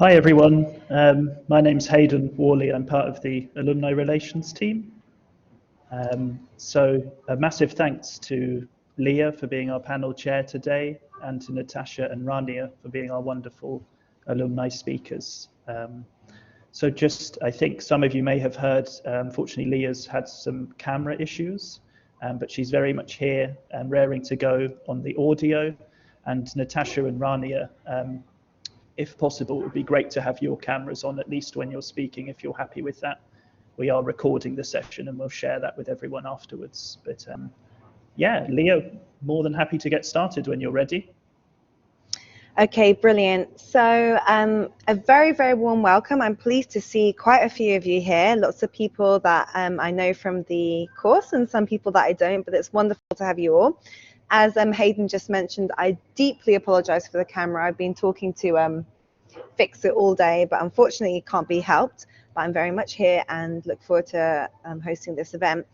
Hi everyone, my name's Hayden Worley. I'm part of the Alumni Relations team. So a massive thanks to Leah for being our panel chair today, and to Natasha and Rania for being our wonderful alumni speakers. So just, I think some of you may have heard, unfortunately Leah's had some camera issues, but she's very much here and raring to go on the audio. And Natasha and Rania, if possible, it would be great to have your cameras on, at least when you're speaking, if you're happy with that. We are recording the session and we'll share that with everyone afterwards. But yeah, Leo, more than happy to get started when you're ready. Okay, brilliant. So a very, very warm welcome. I'm pleased to see quite a few of you here, lots of people that I know from the course and some people that I don't, but it's wonderful to have you all. As Hayden just mentioned, I deeply apologize for the camera. I've been talking to fix it all day, but unfortunately it can't be helped. But I'm very much here and look forward to hosting this event.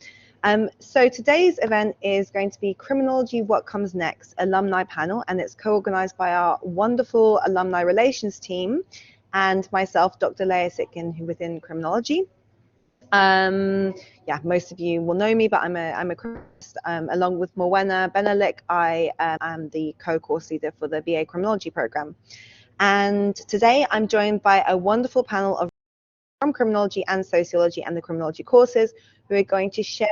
So today's event is going to be Criminology, What Comes Next alumni panel, and it's co-organized by our wonderful alumni relations team and myself, Dr. Leah Sitkin, who within Criminology. Yeah, most of you will know me, but I'm a criminalist. Along with Morwenna Benelik, I am the co-course leader for the BA Criminology program. And today I'm joined by a wonderful panel of from Criminology and Sociology and the Criminology courses who are going to share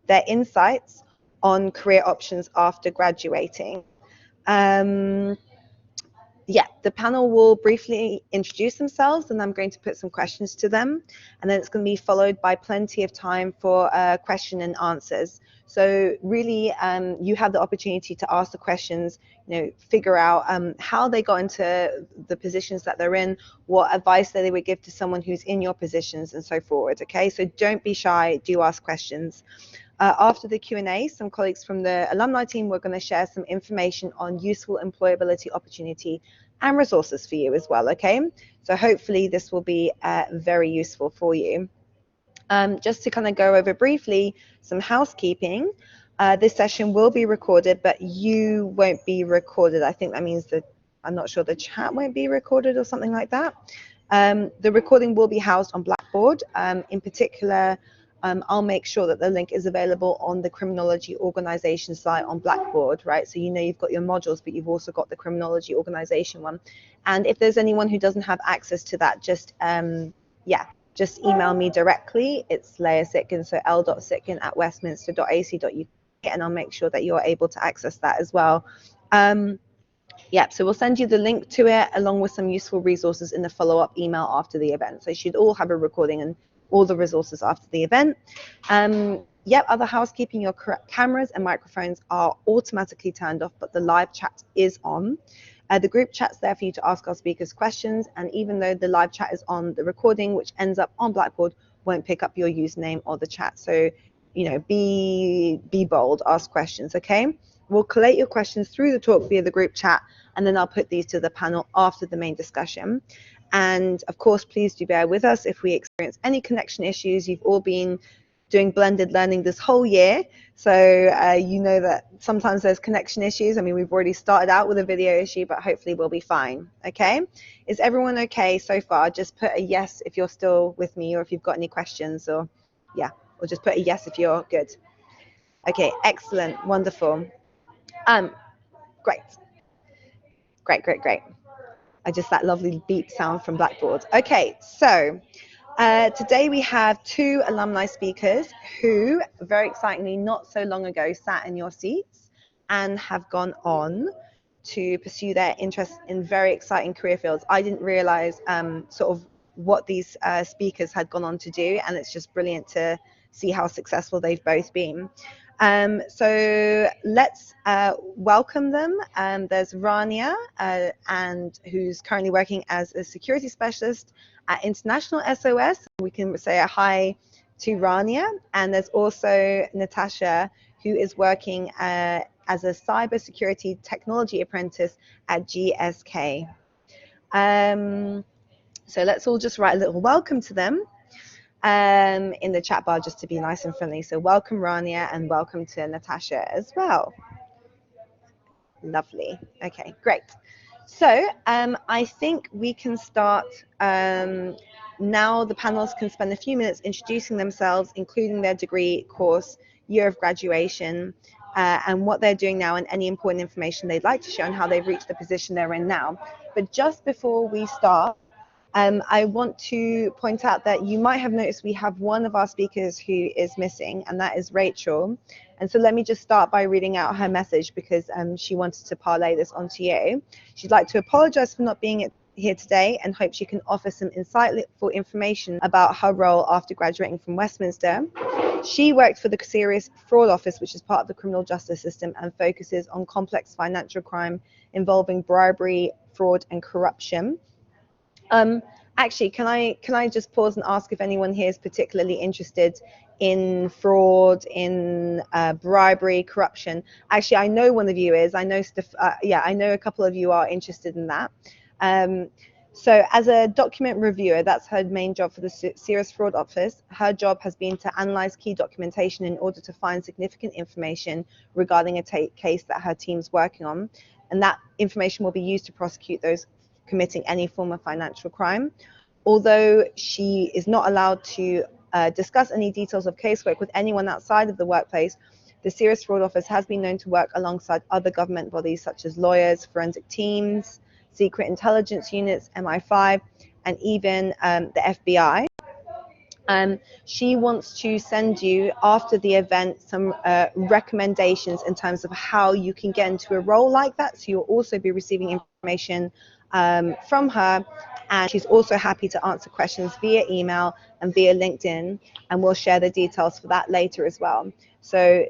their insights on career options after graduating. Yeah, the panel will briefly introduce themselves and I'm going to put some questions to them, and then it's going to be followed by plenty of time for question and answers. So really you have the opportunity to ask the questions, figure out how they got into the positions that they're in, what advice that they would give to someone who's in your positions and so forward. Okay, so don't be shy, do ask questions. After the Q&A, some colleagues from the alumni team were going to share some information on useful employability opportunity and resources for you as well, okay? So hopefully this will be very useful for you. Just to kind of go over briefly some housekeeping, this session will be recorded, but you won't be recorded. I think that means that, I'm not sure, the chat won't be recorded or something like that. The recording will be housed on Blackboard. In particular, I'll make sure that the link is available on the Criminology organization site on Blackboard, right? So you've got your modules, but you've also got the Criminology organization one. And if there's anyone who doesn't have access to that, just email me directly. It's Leah Sitkin, so l.sitkin@westminster.ac.uk, and I'll make sure that you're able to access that as well. Yeah, so we'll send you the link to it along with some useful resources in the follow-up email after the event. So you should all have a recording and all the resources after the event. Other housekeeping, your cameras and microphones are automatically turned off, but the live chat is on. The group chat's there for you to ask our speakers questions, and even though the live chat is on, the recording, which ends up on Blackboard, won't pick up your username or the chat. So, be bold, ask questions, okay? We'll collate your questions through the talk via the group chat, and then I'll put these to the panel after the main discussion. And of course, please do bear with us if we experience any connection issues. You've all been doing blended learning this whole year, so you know that sometimes there's connection issues. I mean, we've already started out with a video issue, but hopefully we'll be fine, okay? Is everyone okay so far? Just put a yes if you're still with me, or if you've got any questions, or just put a yes if you're good. Okay, excellent, wonderful. Great. That lovely beep sound from Blackboard. Okay, so today we have two alumni speakers who, very excitingly, not so long ago sat in your seats and have gone on to pursue their interests in very exciting career fields. I didn't realize sort of what these speakers had gone on to do, and it's just brilliant to see how successful they've both been. So let's welcome them. There's Rania, and who's currently working as a security specialist at International SOS. We can say a hi to Rania. And there's also Natasha, who is working as a cybersecurity technology apprentice at GSK. So let's all just write a little welcome to them in the chat bar, just to be nice and friendly. So welcome Rania, and welcome to Natasha as well. Lovely. Okay, great. So I think we can start now. The panelists can spend a few minutes introducing themselves, including their degree, course, year of graduation, and what they're doing now, and any important information they'd like to share on how they've reached the position they're in now. But just before we start, I want to point out that you might have noticed we have one of our speakers who is missing, and that is Rachel. And so let me just start by reading out her message, because she wanted to parlay this onto you. She'd like to apologize for not being here today and hope she can offer some insightful information about her role after graduating from Westminster. She worked for the Serious Fraud Office, which is part of the criminal justice system, and focuses on complex financial crime involving bribery, fraud, and corruption. Actually, can I just pause and ask if anyone here is particularly interested in fraud, in bribery, corruption? Actually, I know one of you is. I know I know a couple of you are interested in that. So as a document reviewer, that's her main job for the Serious Fraud Office. Her job has been to analyze key documentation in order to find significant information regarding a case that her team's working on, and that information will be used to prosecute those committing any form of financial crime. Although she is not allowed to discuss any details of casework with anyone outside of the workplace, the Serious Fraud Office has been known to work alongside other government bodies such as lawyers, forensic teams, secret intelligence units, MI5, and even the FBI. She wants to send you, after the event, some recommendations in terms of how you can get into a role like that. So you'll also be receiving information from her, and she's also happy to answer questions via email and via LinkedIn, and we'll share the details for that later as well. So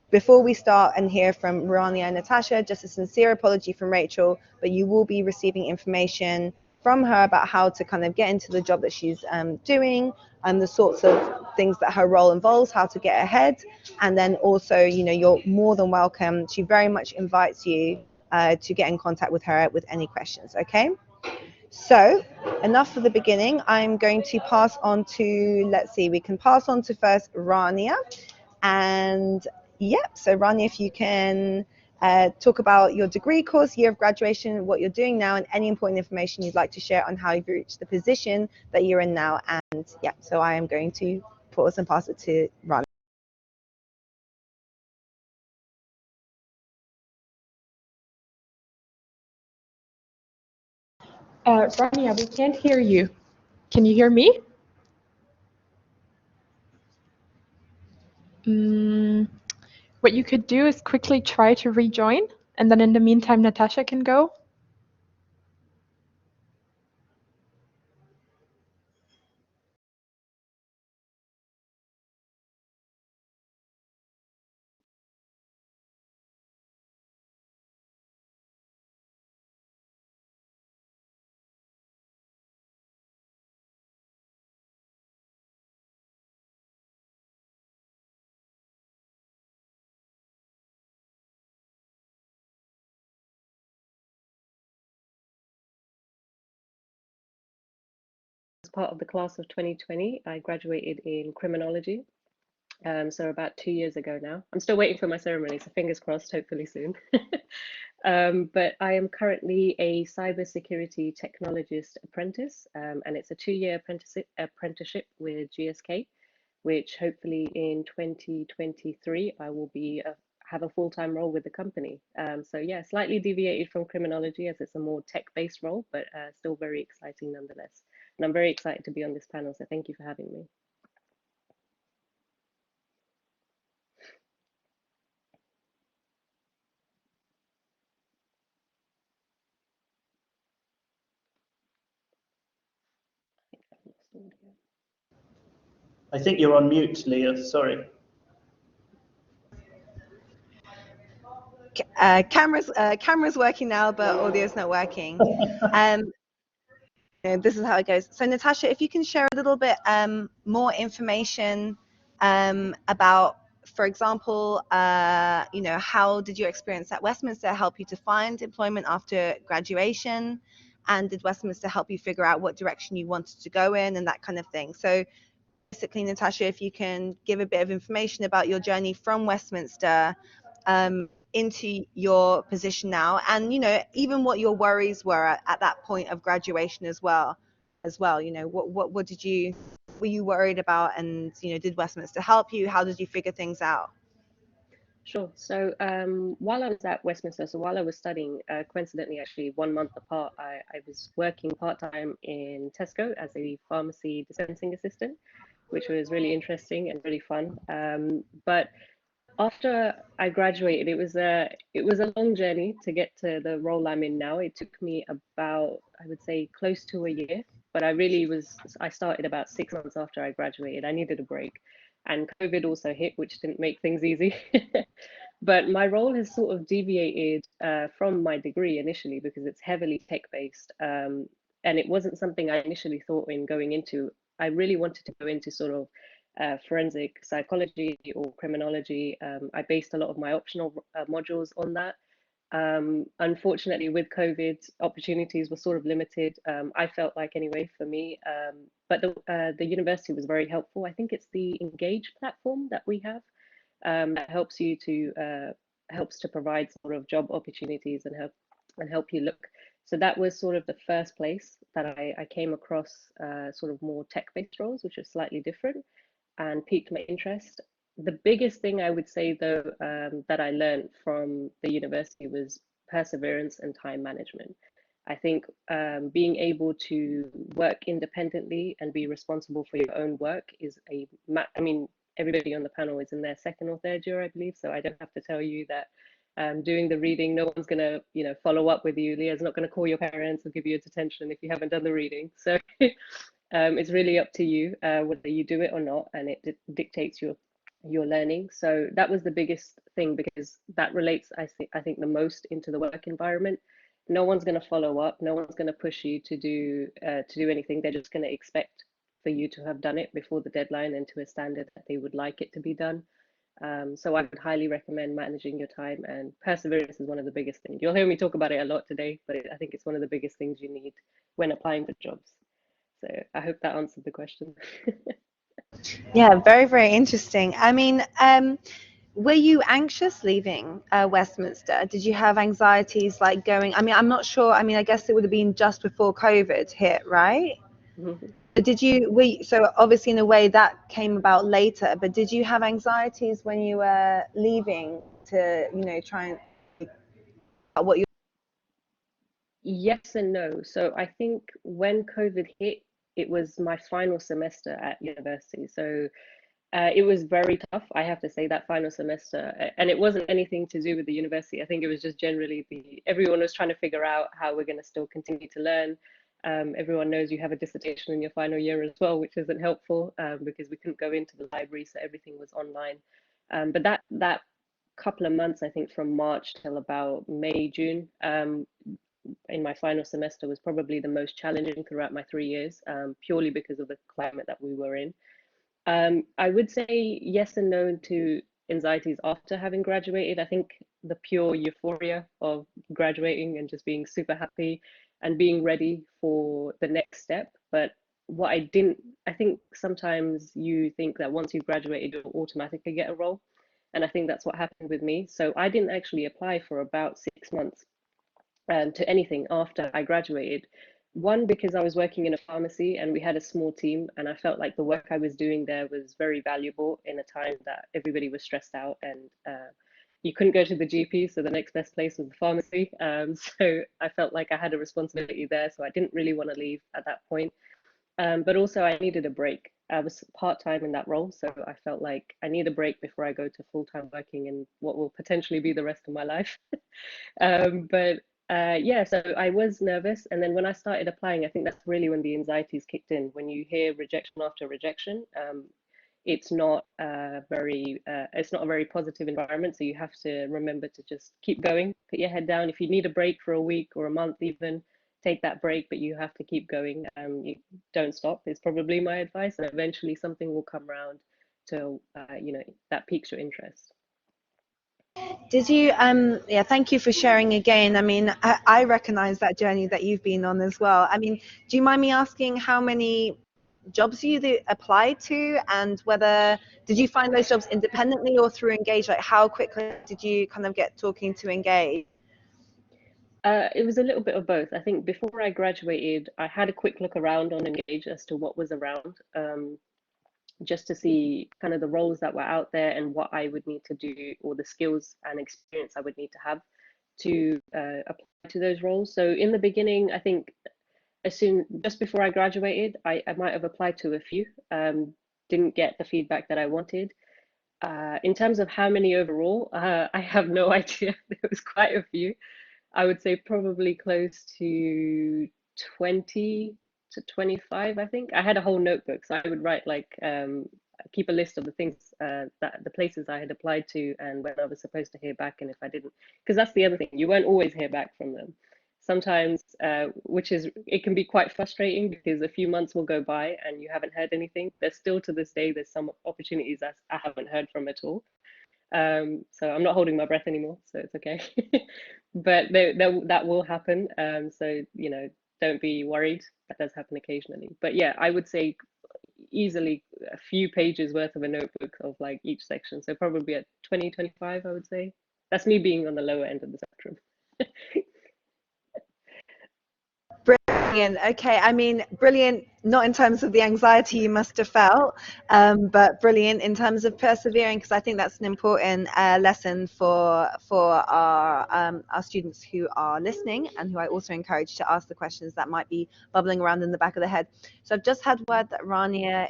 before we start and hear from Rania and Natasha, just a sincere apology from Rachel, but you will be receiving information from her about how to kind of get into the job that she's doing, and the sorts of things that her role involves, how to get ahead. And then also, you know, you're more than welcome. She very much invites you to get in contact with her with any questions, okay? So enough for the beginning. I'm going to pass on to, let's see, we can pass on to first Rania. And yep, so Rania, if you can talk about your degree, course, year of graduation, what you're doing now, and any important information you'd like to share on how you've reached the position that you're in now. And yeah, so I am going to pause and pass it to Rania. Rania, we can't hear you. Can you hear me? What you could do is quickly try to rejoin, and then in the meantime, Natasha can go. As part of the class of 2020, I graduated in criminology. So about 2 years ago now. I'm still waiting for my ceremony, so fingers crossed, hopefully soon. But I am currently a cybersecurity technologist apprentice, and it's a 2-year apprenticeship with GSK, which hopefully in 2023 I will be have a full-time role with the company. So yeah, slightly deviated from criminology as it's a more tech-based role, but still very exciting nonetheless. And I'm very excited to be on this panel, so thank you for having me. I think you're on mute, Leah, sorry. Camera's working now, but audio's not working. This is how it goes. So Natasha, if you can share a little bit more information about, for example, you know, how did your experience at Westminster help you to find employment after graduation? And did Westminster help you figure out what direction you wanted to go in and that kind of thing? So basically, Natasha, if you can give a bit of information about your journey from Westminster into your position now, and even what your worries were at that point of graduation as well. What were you worried about, and did Westminster help you? How did you figure things out? Sure. So while I was at Westminster, so while I was studying, coincidentally, actually 1 month apart, I was working part-time in Tesco as a pharmacy dispensing assistant, which was really interesting and really fun. But after I graduated, it was a long journey to get to the role I'm in now. It took me about, I would say, close to a year, but I started about 6 months after I graduated. I needed a break, and COVID also hit, which didn't make things easy. But my role has sort of deviated from my degree initially because it's heavily tech-based, and it wasn't something I initially thought in going into. I really wanted to go into sort of forensic psychology or criminology. I based a lot of my optional modules on that. Unfortunately, with COVID, opportunities were sort of limited. I felt like anyway for me, but the university was very helpful. I think it's the Engage platform that we have that helps you to helps to provide sort of job opportunities and help you look. So that was sort of the first place that I came across sort of more tech-based roles, which are slightly different, and piqued my interest. The biggest thing I would say, though, that I learned from the university was perseverance and time management. I think being able to work independently and be responsible for your own work is I mean, everybody on the panel is in their second or third year, I believe, so I don't have to tell you that doing the reading, no one's going to, follow up with you. Leah's not going to call your parents or give you a detention if you haven't done the reading. So it's really up to you whether you do it or not, and it dictates your learning. So that was the biggest thing, because that relates, I think, the most into the work environment. No one's going to follow up. No one's going to push you to do anything. They're just going to expect for you to have done it before the deadline and to a standard that they would like it to be done. So I would highly recommend managing your time, and perseverance is one of the biggest things. You'll hear me talk about it a lot today, but I think it's one of the biggest things you need when applying for jobs. So I hope that answered the question. Yeah, very, very interesting. I mean, were you anxious leaving Westminster? Did you have anxieties like going? I mean, I'm not sure. I mean, I guess it would have been just before COVID hit, right? Mm-hmm. So obviously in a way that came about later, but did you have anxieties when you were leaving to, try and what you? Yes and no. So I think when COVID hit, it was my final semester at university. So it was very tough, I have to say, that final semester. And it wasn't anything to do with the university. I think it was just generally everyone was trying to figure out how we're going to still continue to learn. Everyone knows you have a dissertation in your final year as well, which isn't helpful because we couldn't go into the library, so everything was online. But that couple of months, I think from March till about May, June, in my final semester was probably the most challenging throughout my 3 years, purely because of the climate that we were in. I would say yes and no to anxieties after having graduated. I think the pure euphoria of graduating and just being super happy and being ready for the next step. But what I think sometimes you think that once you've graduated, you'll automatically get a role. And I think that's what happened with me. So I didn't actually apply for about 6 months to anything after I graduated. One, because I was working in a pharmacy and we had a small team, and I felt like the work I was doing there was very valuable in a time that everybody was stressed out and you couldn't go to the GP, so the next best place was the pharmacy. So I felt like I had a responsibility there, so I didn't really want to leave at that point. But also I needed a break. I was part-time in that role, so I felt like I need a break before I go to full-time working in what will potentially be the rest of my life. But yeah, so I was nervous, and then when I started applying, I think that's really when the anxieties kicked in. When you hear rejection after rejection, it's not a very positive environment. So you have to remember to just keep going, put your head down. If you need a break for a week or a month, even take that break, but you have to keep going. You don't stop. Is probably my advice, and eventually something will come around to that piques your interest. Did you yeah, thank you for sharing again. I mean, I recognize that journey that you've been on as well. I mean, do you mind me asking how many jobs you applied to, and whether did you find those jobs independently or through Engage? Like, how quickly did you kind of get talking to Engage? It was a little bit of both. I think before I graduated, I had a quick look around on Engage as to what was around, just to see kind of the roles that were out there and what I would need to do, or the skills and experience I would need to have to apply to those roles. So in the beginning, I think just before I graduated, I might have applied to a few, didn't get the feedback that I wanted. In terms of how many overall, I have no idea. There was quite a few. I would say probably close to 20 to 25, I think. I had a whole notebook, so I would write like, keep a list of the things, that the places I had applied to and when I was supposed to hear back, and if I didn't, because that's the other thing, you won't always hear back from them. Sometimes, it can be quite frustrating because a few months will go by and you haven't heard anything. There's still, to this day, there's some opportunities that I haven't heard from at all. So I'm not holding my breath anymore, so it's okay. But that will happen. So, you know, don't be worried. That does happen occasionally. But yeah, I would say easily a few pages worth of a notebook of like each section. So probably at 20, 25, I would say. That's me being on the lower end of the spectrum. Brilliant. Okay, I mean, brilliant, not in terms of the anxiety you must have felt, but brilliant in terms of persevering, because I think that's an important lesson for our students who are listening, and who I also encourage to ask the questions that might be bubbling around in the back of the head. So I've just had word that Rania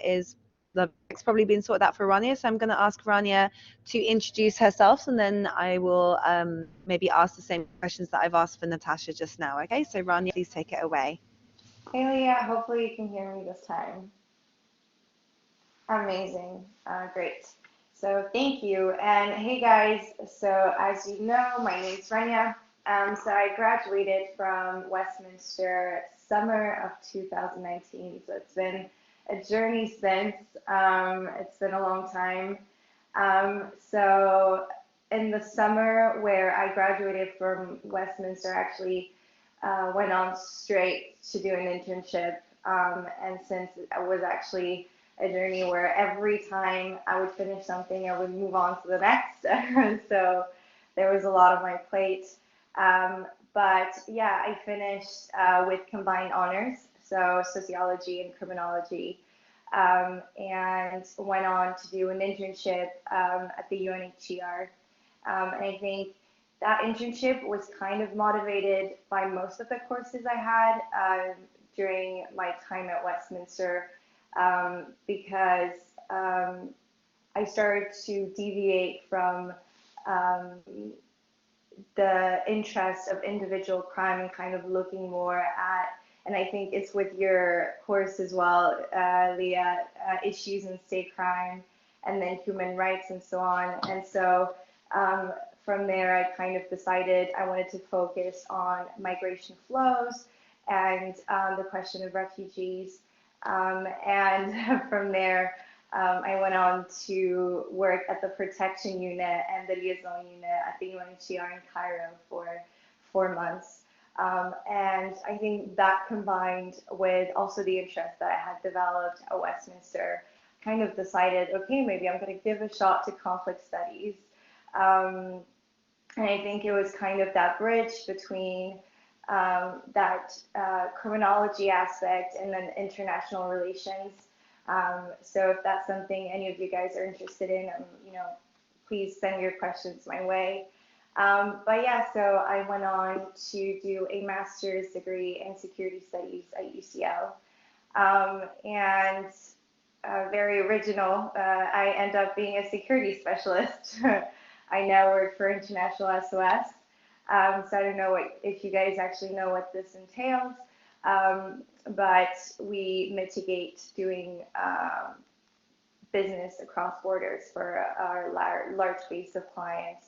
it's probably been sorted out for Rania, so I'm going to ask Rania to introduce herself, and then I will maybe ask the same questions that I've asked for Natasha just now. Okay, so Rania, please take it away. Hey Leah, hopefully you can hear me this time. Amazing, great. So thank you, and hey guys, so as you know, my name's Rania. So I graduated from Westminster summer of 2019, so it's been a journey since. It's been a long time. So in the summer where I graduated from Westminster, actually went on straight to do an internship, and since it was actually a journey where every time I would finish something, I would move on to the next. So there was a lot on my plate. But yeah, I finished with combined honors, so sociology and criminology, and went on to do an internship at the UNHCR. And I think that internship was kind of motivated by most of the courses I had during my time at Westminster, because I started to deviate from the interest of individual crime and kind of looking more at, and I think it's with your course as well, Leah, issues in state crime and then human rights and so on. And so from there, I kind of decided I wanted to focus on migration flows and the question of refugees. And from there, I went on to work at the protection unit and the liaison unit at the UNHCR in Cairo for 4 months. And I think that combined with also the interest that I had developed at Westminster, kind of decided, okay, maybe I'm going to give a shot to conflict studies. And I think it was kind of that bridge between that criminology aspect and then international relations. So if that's something any of you guys are interested in, you know, please send your questions my way. But yeah, so I went on to do a master's degree in security studies at UCL. And very original, I end up being a security specialist. I now work for International SOS. So I don't know if you guys actually know what this entails, but we mitigate doing business across borders for our large base of clients.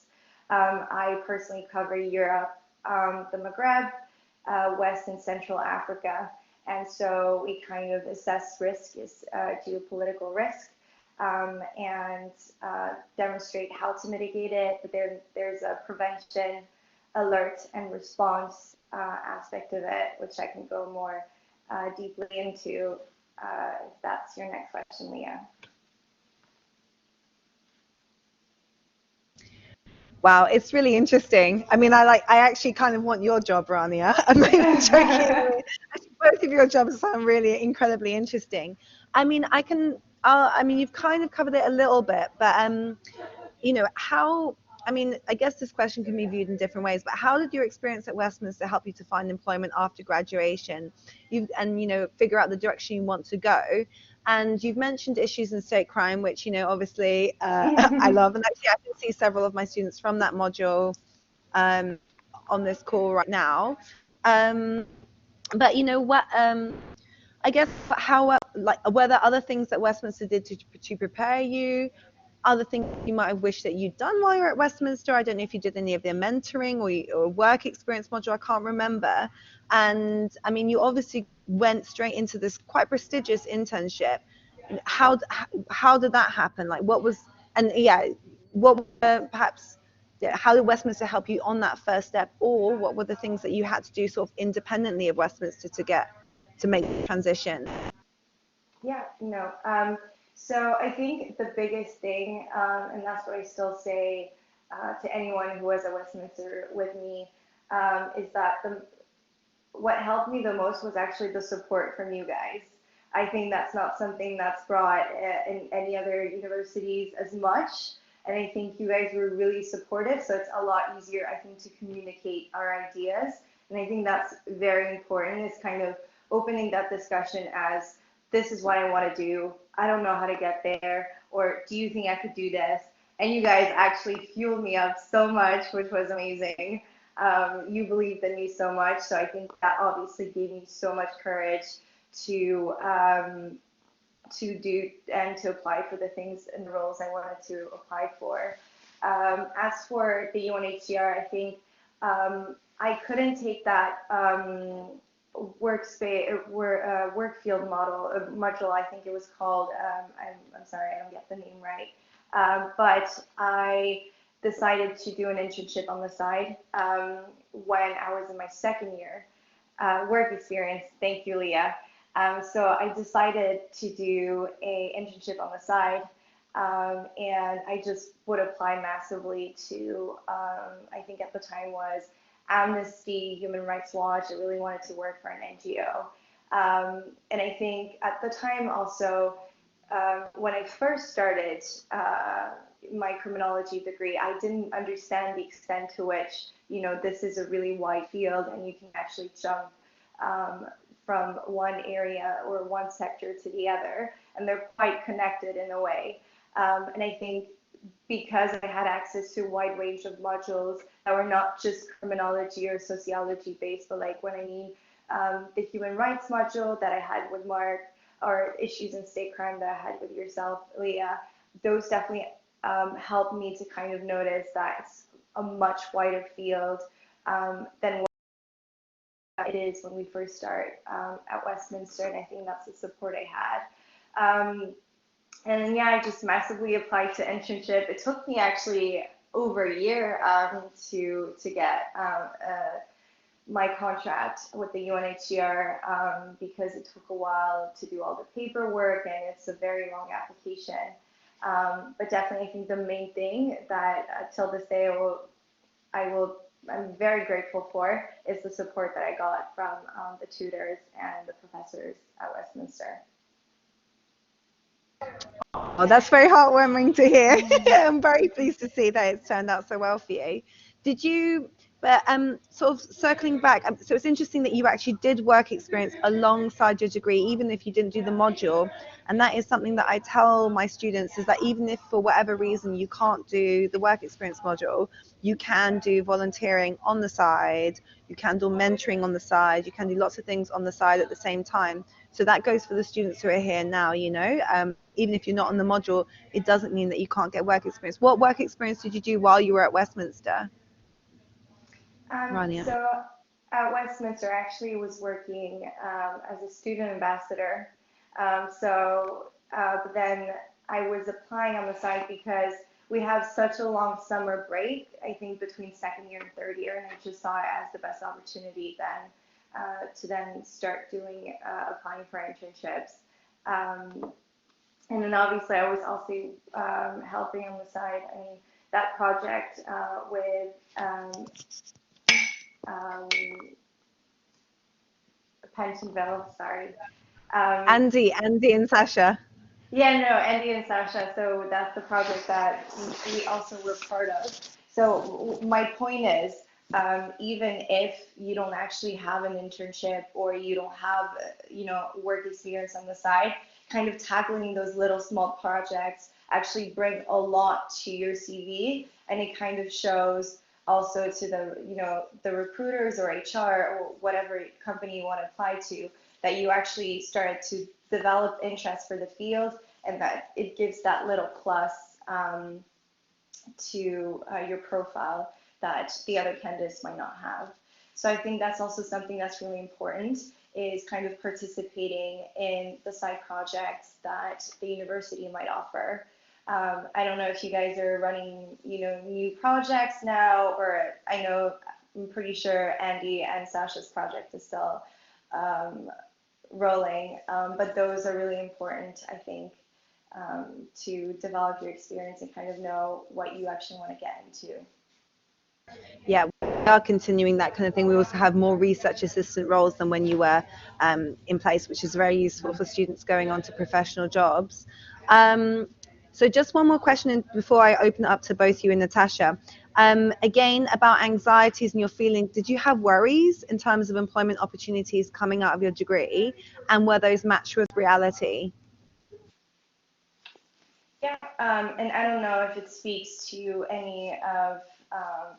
I personally cover Europe, the Maghreb, West and Central Africa, and so we kind of assess risk as geopolitical risk, and demonstrate how to mitigate it. But there's a prevention, alert, and response aspect of it, which I can go more deeply into. if that's your next question, Leah. Wow, it's really interesting. I mean, I actually kind of want your job, Rania. I'm not even joking. Both of your jobs sound really incredibly interesting. I mean, I mean, you've kind of covered it a little bit, but you know, I mean, I guess this question can be viewed in different ways, but how did your experience at Westminster help you to find employment after graduation? And, you know, figure out the direction you want to go. And you've mentioned issues in state crime, which, you know, obviously I love. And actually, I can see several of my students from that module on this call right now. But, you know, what I guess how, like, were there other things that Westminster did to prepare you? Other things you might have wished that you'd done while you were at Westminster? I don't know if you did any of their mentoring or work experience module, I can't remember. And I mean, you obviously went straight into this quite prestigious internship. How did that happen? Like, what was, and yeah, what perhaps, yeah, how did Westminster help you on that first step? Or what were the things that you had to do sort of independently of Westminster to make the transition? Yeah, no. So I think the biggest thing, and that's what I still say to anyone who was at Westminster with me, is that what helped me the most was actually the support from you guys. I think that's not something that's brought in any other universities as much. And I think you guys were really supportive, so it's a lot easier, I think, to communicate our ideas. And I think that's very important, is kind of opening that discussion as, this is what I want to do, I don't know how to get there, or do you think I could do this? And you guys actually fueled me up so much, which was amazing. You believed in me so much, so I think that obviously gave me so much courage to do and to apply for the things and the roles I wanted to apply for. As for the UNHCR, I think I couldn't take that work field module, I think it was called. I'm sorry, I don't get the name right. But I decided to do an internship on the side when I was in my second year work experience. Thank you, Leah. So I decided to do an internship on the side, and I just would apply massively to, I think at the time was Amnesty, Human Rights Watch. I really wanted to work for an NGO. And I think at the time also, when I first started my criminology degree, I didn't understand the extent to which, you know, this is a really wide field and you can actually jump from one area or one sector to the other, and they're quite connected in a way. And I think because I had access to a wide range of modules that were not just criminology or sociology based, but like when I mean the human rights module that I had with Mark, or issues in state crime that I had with yourself, Leah, those definitely helped me to kind of notice that it's a much wider field than what it is when we first start at Westminster, and I think that's the support I had. And then, yeah, I just massively applied to internship. It took me actually over a year to get my contract with the UNHCR because it took a while to do all the paperwork and it's a very long application. But definitely, I think the main thing that till this day I'm very grateful for is the support that I got from the tutors and the professors at Westminster. Oh, that's very heartwarming to hear. I'm very pleased to see that it's turned out so well for you. Did you, but sort of circling back, so it's interesting that you actually did work experience alongside your degree, even if you didn't do the module. And that is something that I tell my students, is that even if for whatever reason you can't do the work experience module, you can do volunteering on the side, you can do mentoring on the side, you can do lots of things on the side at the same time. So that goes for the students who are here now, you know, even if you're not on the module, it doesn't mean that you can't get work experience. What work experience did you do while you were at Westminster? Rania? So at Westminster, I actually was working as a student ambassador. But then I was applying on the side because we have such a long summer break, I think between second year and third year, and I just saw it as the best opportunity then to then start doing applying for internships. And then obviously I was also helping on the side. I mean, that project with Pentonville, sorry. Andy and Sasha. Yeah, no, Andy and Sasha. So that's the project that we also were part of. So my point is, even if you don't actually have an internship or you don't have, work experience on the side, kind of tackling those little small projects actually bring a lot to your CV, and it kind of shows also to the recruiters or HR or whatever company you want to apply to, that you actually started to develop interest for the field, and that it gives that little plus to your profile that the other candidates might not have. So I think that's also something that's really important, is kind of participating in the side projects that the university might offer. I don't know if you guys are running, new projects now, or I'm pretty sure Andy and Sasha's project is still rolling, but those are really important, I think, to develop your experience and kind of know what you actually want to get into. Yeah, we are continuing that kind of thing. We also have more research assistant roles than when you were in place, which is very useful for students going on to professional jobs. So just one more question before I open it up to both you and Natasha. Again, about anxieties and your feelings, did you have worries in terms of employment opportunities coming out of your degree, and were those matched with reality? Yeah, and I don't know if it speaks to any of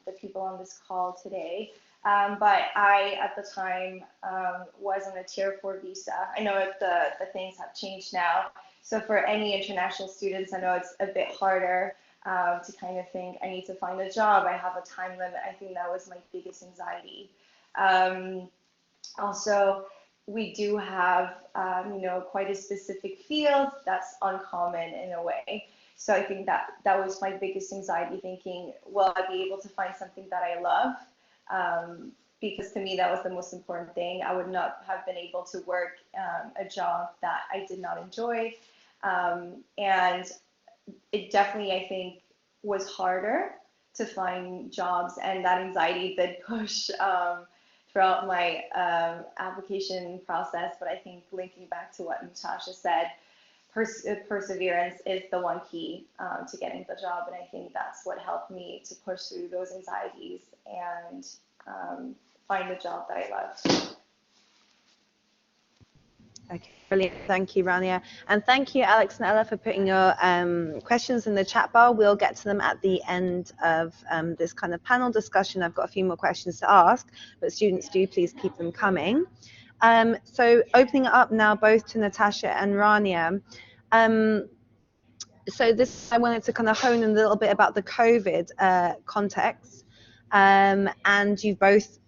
the people on this call today, but I, at the time, was on a Tier 4 visa. I know if the things have changed now. So for any international students, I know it's a bit harder to kind of think, I need to find a job, I have a time limit. I think that was my biggest anxiety. Also, we do have, quite a specific field that's uncommon in a way. So I think that was my biggest anxiety, thinking, will I be able to find something that I love? Because to me, that was the most important thing. I would not have been able to work a job that I did not enjoy. And it definitely, I think, was harder to find jobs, and that anxiety did push throughout my application process. But I think, linking back to what Natasha said, perseverance is the one key to getting the job, and I think that's what helped me to push through those anxieties and find the job that I loved. Okay, brilliant. Thank you, Rania. And thank you, Alex and Ella, for putting your questions in the chat bar. We'll get to them at the end of this kind of panel discussion. I've got a few more questions to ask, but students, do please keep them coming. So opening it up now both to Natasha and Rania. So this, I wanted to kind of hone in a little bit about the COVID context. And you've both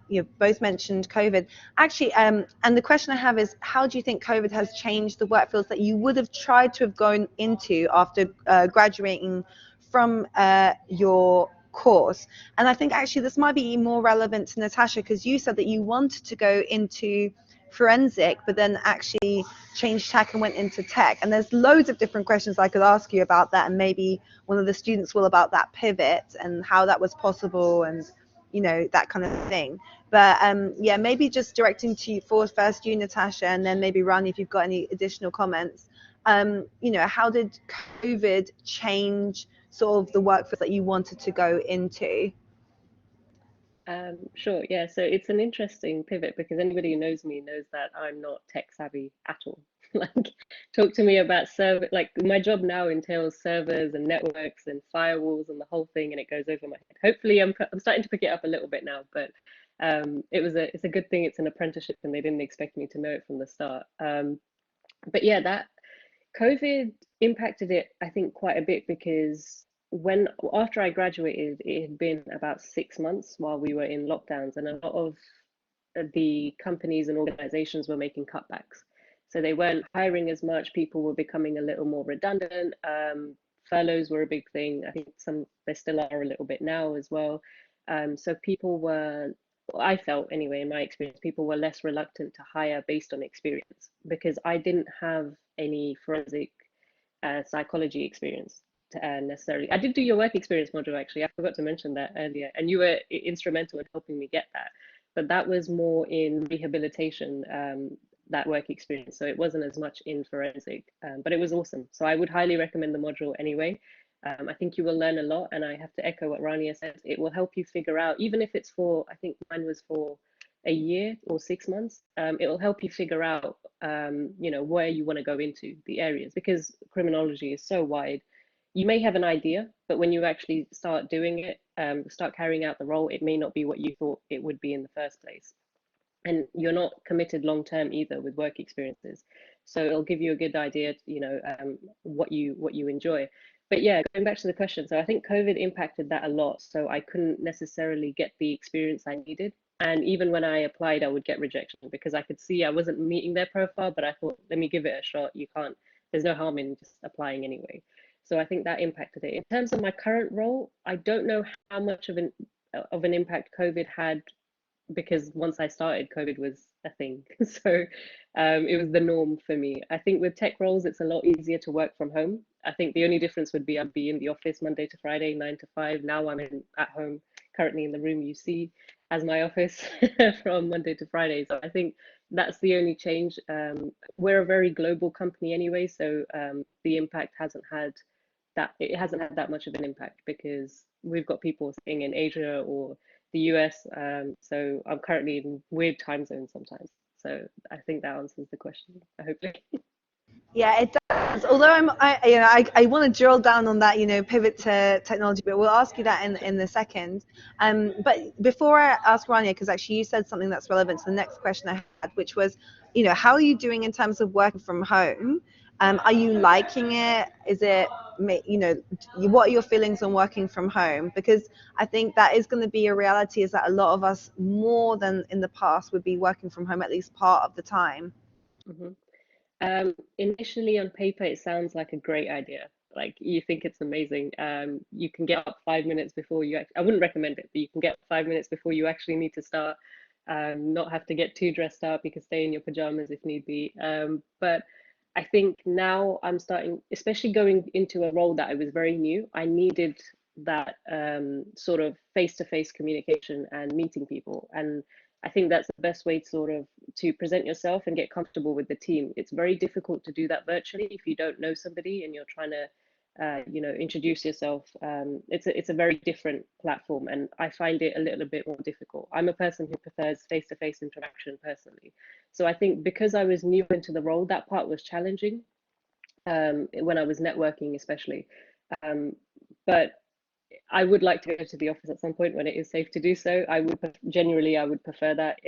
you've both mentioned COVID. Actually, and the question I have is, how do you think COVID has changed the work fields that you would have tried to have gone into after graduating from your course? And I think actually this might be more relevant to Natasha, because you said that you wanted to go into forensic, but then actually changed tack and went into tech. And there's loads of different questions I could ask you about that, and maybe one of the students will, about that pivot and how that was possible, and that kind of thing. But yeah, maybe just directing to you first, you, Natasha, and then maybe Rani, if you've got any additional comments. How did COVID change sort of the workforce that you wanted to go into? Sure, yeah, so it's an interesting pivot, because anybody who knows me knows that I'm not tech savvy at all. Like, talk to me about like my job now entails servers and networks and firewalls and the whole thing, and it goes over my head. Hopefully I'm starting to pick it up a little bit now, but it's a good thing it's an apprenticeship and they didn't expect me to know it from the start. But yeah, that COVID impacted it, I think, quite a bit, because after I graduated, it had been about 6 months while we were in lockdowns, and a lot of the companies and organizations were making cutbacks. So they weren't hiring as much, people were becoming a little more redundant. Furloughs were a big thing. I think they still are a little bit now as well. So people were I felt anyway, in my experience, people were less reluctant to hire based on experience, because I didn't have any forensic psychology experience necessarily. I did do your work experience module, actually. I forgot to mention that earlier, and you were instrumental in helping me get that. But that was more in rehabilitation, that work experience. So it wasn't as much in forensic, but it was awesome. So I would highly recommend the module anyway. I think you will learn a lot, and I have to echo what Rania said. It will help you figure out, even if it's for, I think mine was for a year or 6 months, it will help you figure out, you know, where you want to go into, the areas, because criminology is so wide. You may have an idea, but when you actually start doing it, start carrying out the role, it may not be what you thought it would be in the first place. And you're not committed long term either with work experiences, so it'll give you a good idea, you know, what you enjoy. But yeah, going back to the question, so I think COVID impacted that a lot. So I couldn't necessarily get the experience I needed. And even when I applied, I would get rejection because I could see I wasn't meeting their profile, but I thought, let me give it a shot. You can't, there's no harm in just applying anyway. So I think that impacted it. In terms of my current role, I don't know how much of an impact COVID had, because once I started, COVID was a thing. So it was the norm for me. I think with tech roles, it's a lot easier to work from home. I think the only difference would be I'd be in the office Monday to Friday, 9 to 5. Now I'm at home, currently in the room you see as my office from Monday to Friday. So I think that's the only change. We're a very global company anyway, so the impact hasn't had that much of an impact, because we've got people sitting in Asia or the US. So I'm currently in weird time zones sometimes. So I think that answers the question, hopefully. Yeah, it does. Although I want to drill down on that, pivot to technology, but we'll ask you that in a second. But before I ask Rania, because actually you said something that's relevant to the next question I had, which was, how are you doing in terms of working from home? Are you liking it? Is it, what are your feelings on working from home? Because I think that is going to be a reality, is that a lot of us, more than in the past, would be working from home at least part of the time. Mm-hmm. Initially on paper, it sounds like a great idea. Like, you think it's amazing. You can get up 5 minutes before you I wouldn't recommend it, but you can get 5 minutes before you actually need to start. Not have to get too dressed up. You can stay in your pajamas if need be. But I think now I'm starting, especially going into a role that I was very new, I needed that sort of face-to-face communication and meeting people. And I think that's the best way to present yourself and get comfortable with the team. It's very difficult to do that virtually if you don't know somebody and you're trying to introduce yourself. It's a very different platform, and I find it a little bit more difficult. I'm a person who prefers face-to-face interaction personally. So I think because I was new into the role, that part was challenging, when I was networking especially. But I would like to go to the office at some point when it is safe to do so. I would prefer that,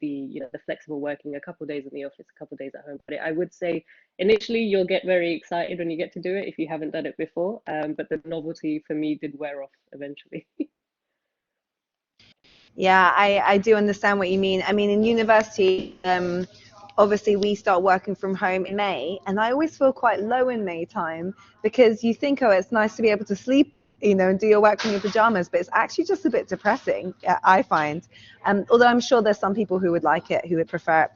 the flexible working, a couple of days in the office, a couple of days at home. But I would say initially you'll get very excited when you get to do it if you haven't done it before. But the novelty for me did wear off eventually. Yeah, I do understand what you mean. I mean, in university, obviously we start working from home in May, and I always feel quite low in May time, because you think, oh, it's nice to be able to sleep, and do your work in your pajamas, but it's actually just a bit depressing, I find. Although I'm sure there's some people who would like it, who would prefer it.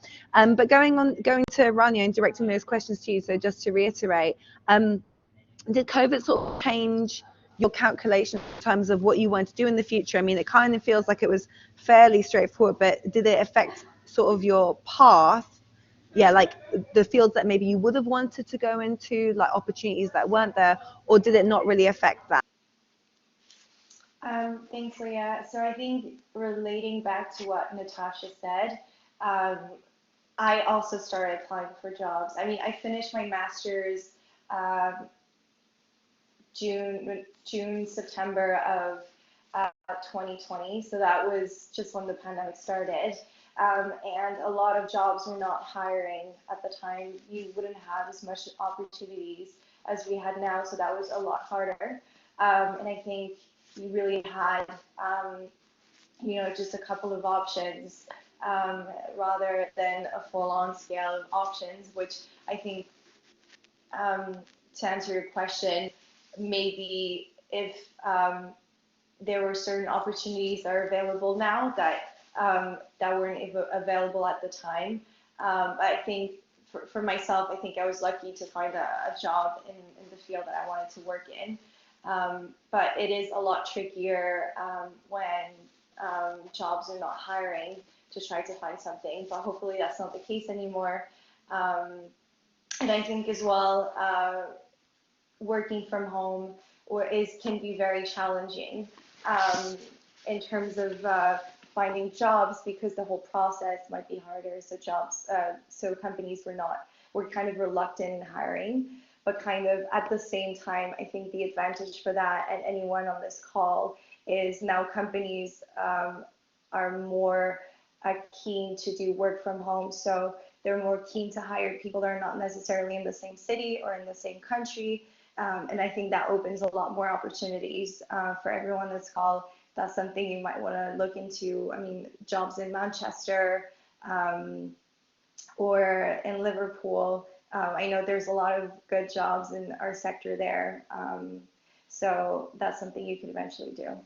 But going to Rania and directing those questions to you, so just to reiterate, did COVID sort of change your calculation in terms of what you want to do in the future? I mean, it kind of feels like it was fairly straightforward, but did it affect sort of your path? Yeah, like the fields that maybe you would have wanted to go into, like opportunities that weren't there, or did it not really affect that? Thanks, Leah. So I think, relating back to what Natasha said, I also started applying for jobs. I mean, I finished my master's September of 2020. So that was just when the pandemic started. And a lot of jobs were not hiring at the time. You wouldn't have as much opportunities as we had now. So that was a lot harder. And I think you really had, just a couple of options, rather than a full-on scale of options, which I think, to answer your question, maybe if there were certain opportunities that are available now that that weren't available at the time. But I think for myself, I think I was lucky to find a job in the field that I wanted to work in. But it is a lot trickier when jobs are not hiring to try to find something. But hopefully that's not the case anymore. And I think as well, working from home can be very challenging in terms of finding jobs, because the whole process might be harder. So companies were kind of reluctant in hiring, but kind of at the same time, I think the advantage for that, and anyone on this call, is now companies are more keen to do work from home. So they're more keen to hire people that are not necessarily in the same city or in the same country. And I think that opens a lot more opportunities for everyone on this call. That's something you might want to look into. I mean, jobs in Manchester or in Liverpool. I know there's a lot of good jobs in our sector there. So that's something you can eventually do.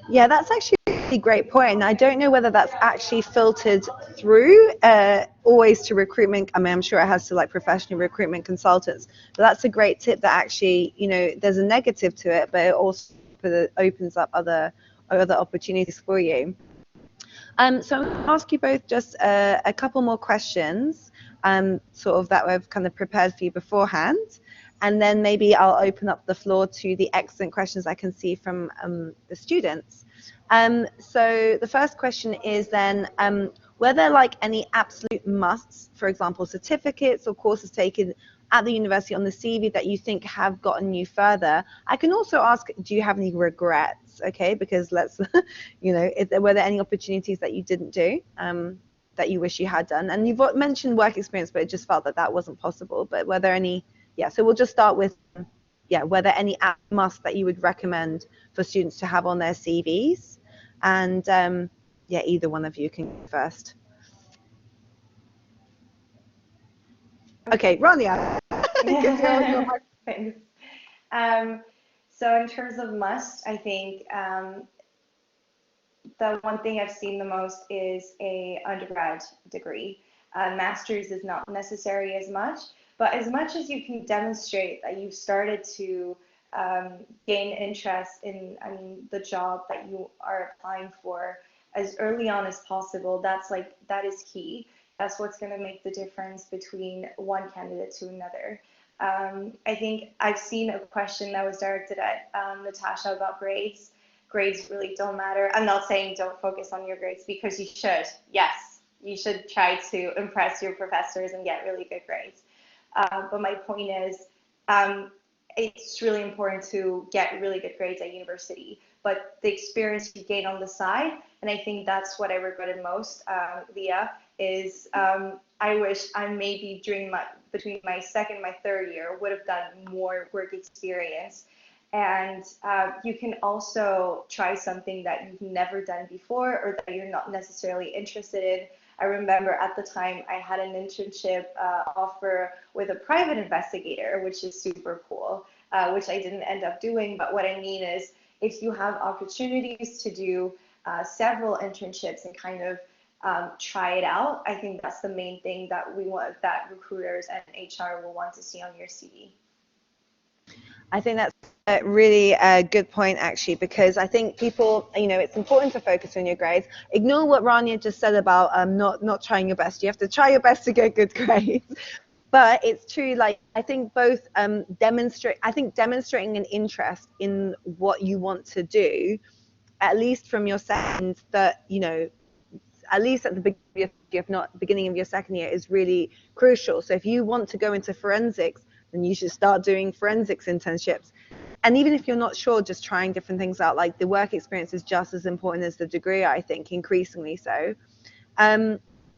Yeah, that's actually a really great point. And I don't know whether that's actually filtered through always to recruitment. I mean, I'm sure it has to like professional recruitment consultants. But that's a great tip that actually, you know, there's a negative to it, but it also opens up other opportunities for you. So I'm going to ask you both just a couple more questions, sort of that we've kind of prepared for you beforehand. And then maybe I'll open up the floor to the excellent questions I can see from the students. So the first question is then, were there like any absolute musts, for example, certificates or courses taken at the university on the CV that you think have gotten you further? I can also ask, do you have any regrets? Okay, because let's, you know, were there any opportunities that you didn't do that you wish you had done? And you've mentioned work experience, but it just felt that wasn't possible. But were there any? Yeah, so we'll just start with, yeah, were there any musts that you would recommend for students to have on their CVs? And yeah, either one of you can go first. Okay, Rania. Thanks. So in terms of must, I think the one thing I've seen the most is a undergrad degree. Master's is not necessary as much, but as much as you can demonstrate that you've started to gain interest in the job that you are applying for as early on as possible, that is key. That's what's going to make the difference between one candidate to another. I think I've seen a question that was directed at Natasha about grades. Grades really don't matter. I'm not saying don't focus on your grades, because you should. Yes, you should try to impress your professors and get really good grades. But my point is, it's really important to get really good grades at university, but the experience you gain on the side, and I think that's what I regretted most, Leah, is I wish I maybe between my second and my third year would have done more work experience. And you can also try something that you've never done before or that you're not necessarily interested in. I remember at the time I had an internship offer with a private investigator, which is super cool, which I didn't end up doing. But what I mean is, if you have opportunities to do several internships and kind of try it out, I think that's the main thing that that recruiters and HR will want to see on your CV. I think that's a really good point, actually, because I think people, you know, it's important to focus on your grades. Ignore what Rania just said about not trying your best. You have to try your best to get good grades. But it's true, like, I think both demonstrating an interest in what you want to do, at least from your second, that, you know, at least at the beginning, if not beginning of your second year, is really crucial. So if you want to go into forensics, then you should start doing forensics internships. And even if you're not sure, just trying different things out, like the work experience is just as important as the degree, I think, increasingly so.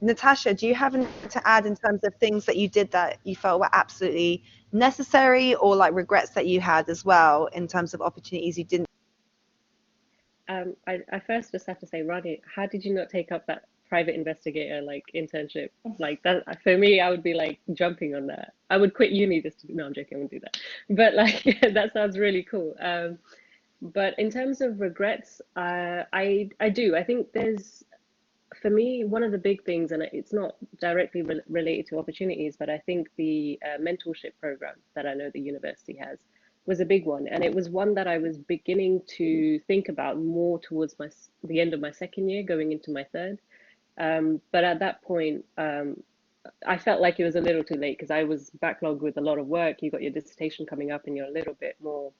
Natasha, do you have anything to add in terms of things that you did that you felt were absolutely necessary, or like regrets that you had as well in terms of opportunities you didn't? I first just have to say, Rani, how did you not take up that private investigator like internship? Like that, for me, I would be like jumping on that. I would quit uni just to, no, I'm joking, I wouldn't do that. But like, that sounds really cool. But in terms of regrets, I do. I think there's, for me, one of the big things, and it's not directly related to opportunities, but I think the mentorship program that I know the university has was a big one. And it was one that I was beginning to think about more towards the end of my second year, going into my third. But at that point, I felt like it was a little too late because I was backlogged with a lot of work. You got your dissertation coming up and you're a little bit more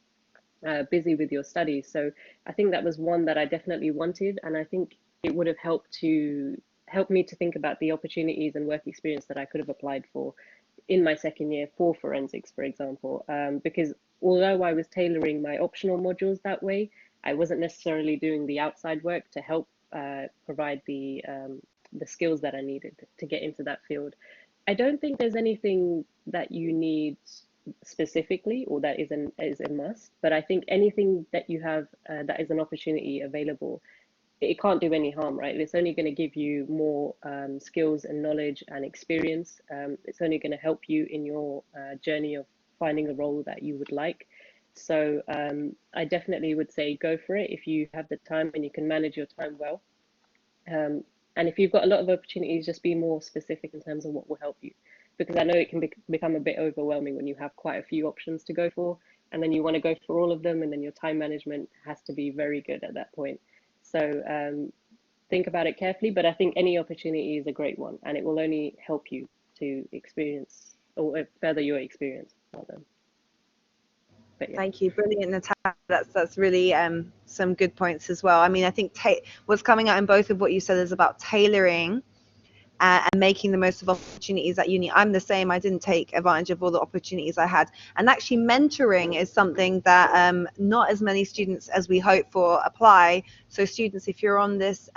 busy with your studies. So I think that was one that I definitely wanted. And I think it would have helped me to think about the opportunities and work experience that I could have applied for in my second year for forensics, for example. Because although I was tailoring my optional modules that way, I wasn't necessarily doing the outside work to help provide the skills that I needed to get into that field. I don't think there's anything that you need specifically or that is a must, but I think anything that you have that is an opportunity available, it can't do any harm, right? It's only going to give you more skills and knowledge and experience. It's only going to help you in your journey of finding a role that you would like. So I definitely would say go for it if you have the time and you can manage your time well. And if you've got a lot of opportunities, just be more specific in terms of what will help you. Because I know it can become a bit overwhelming when you have quite a few options to go for, and then you want to go for all of them, and then your time management has to be very good at that point. So think about it carefully, but I think any opportunity is a great one, and it will only help you to experience or further your experience. Yeah. Thank you, brilliant, Natasha. That's really some good points as well. I mean, I think what's coming out in both of what you said is about tailoring and making the most of opportunities at uni. I'm the same. I didn't take advantage of all the opportunities I had. And actually mentoring is something that not as many students as we hope for apply. So students, if you're on this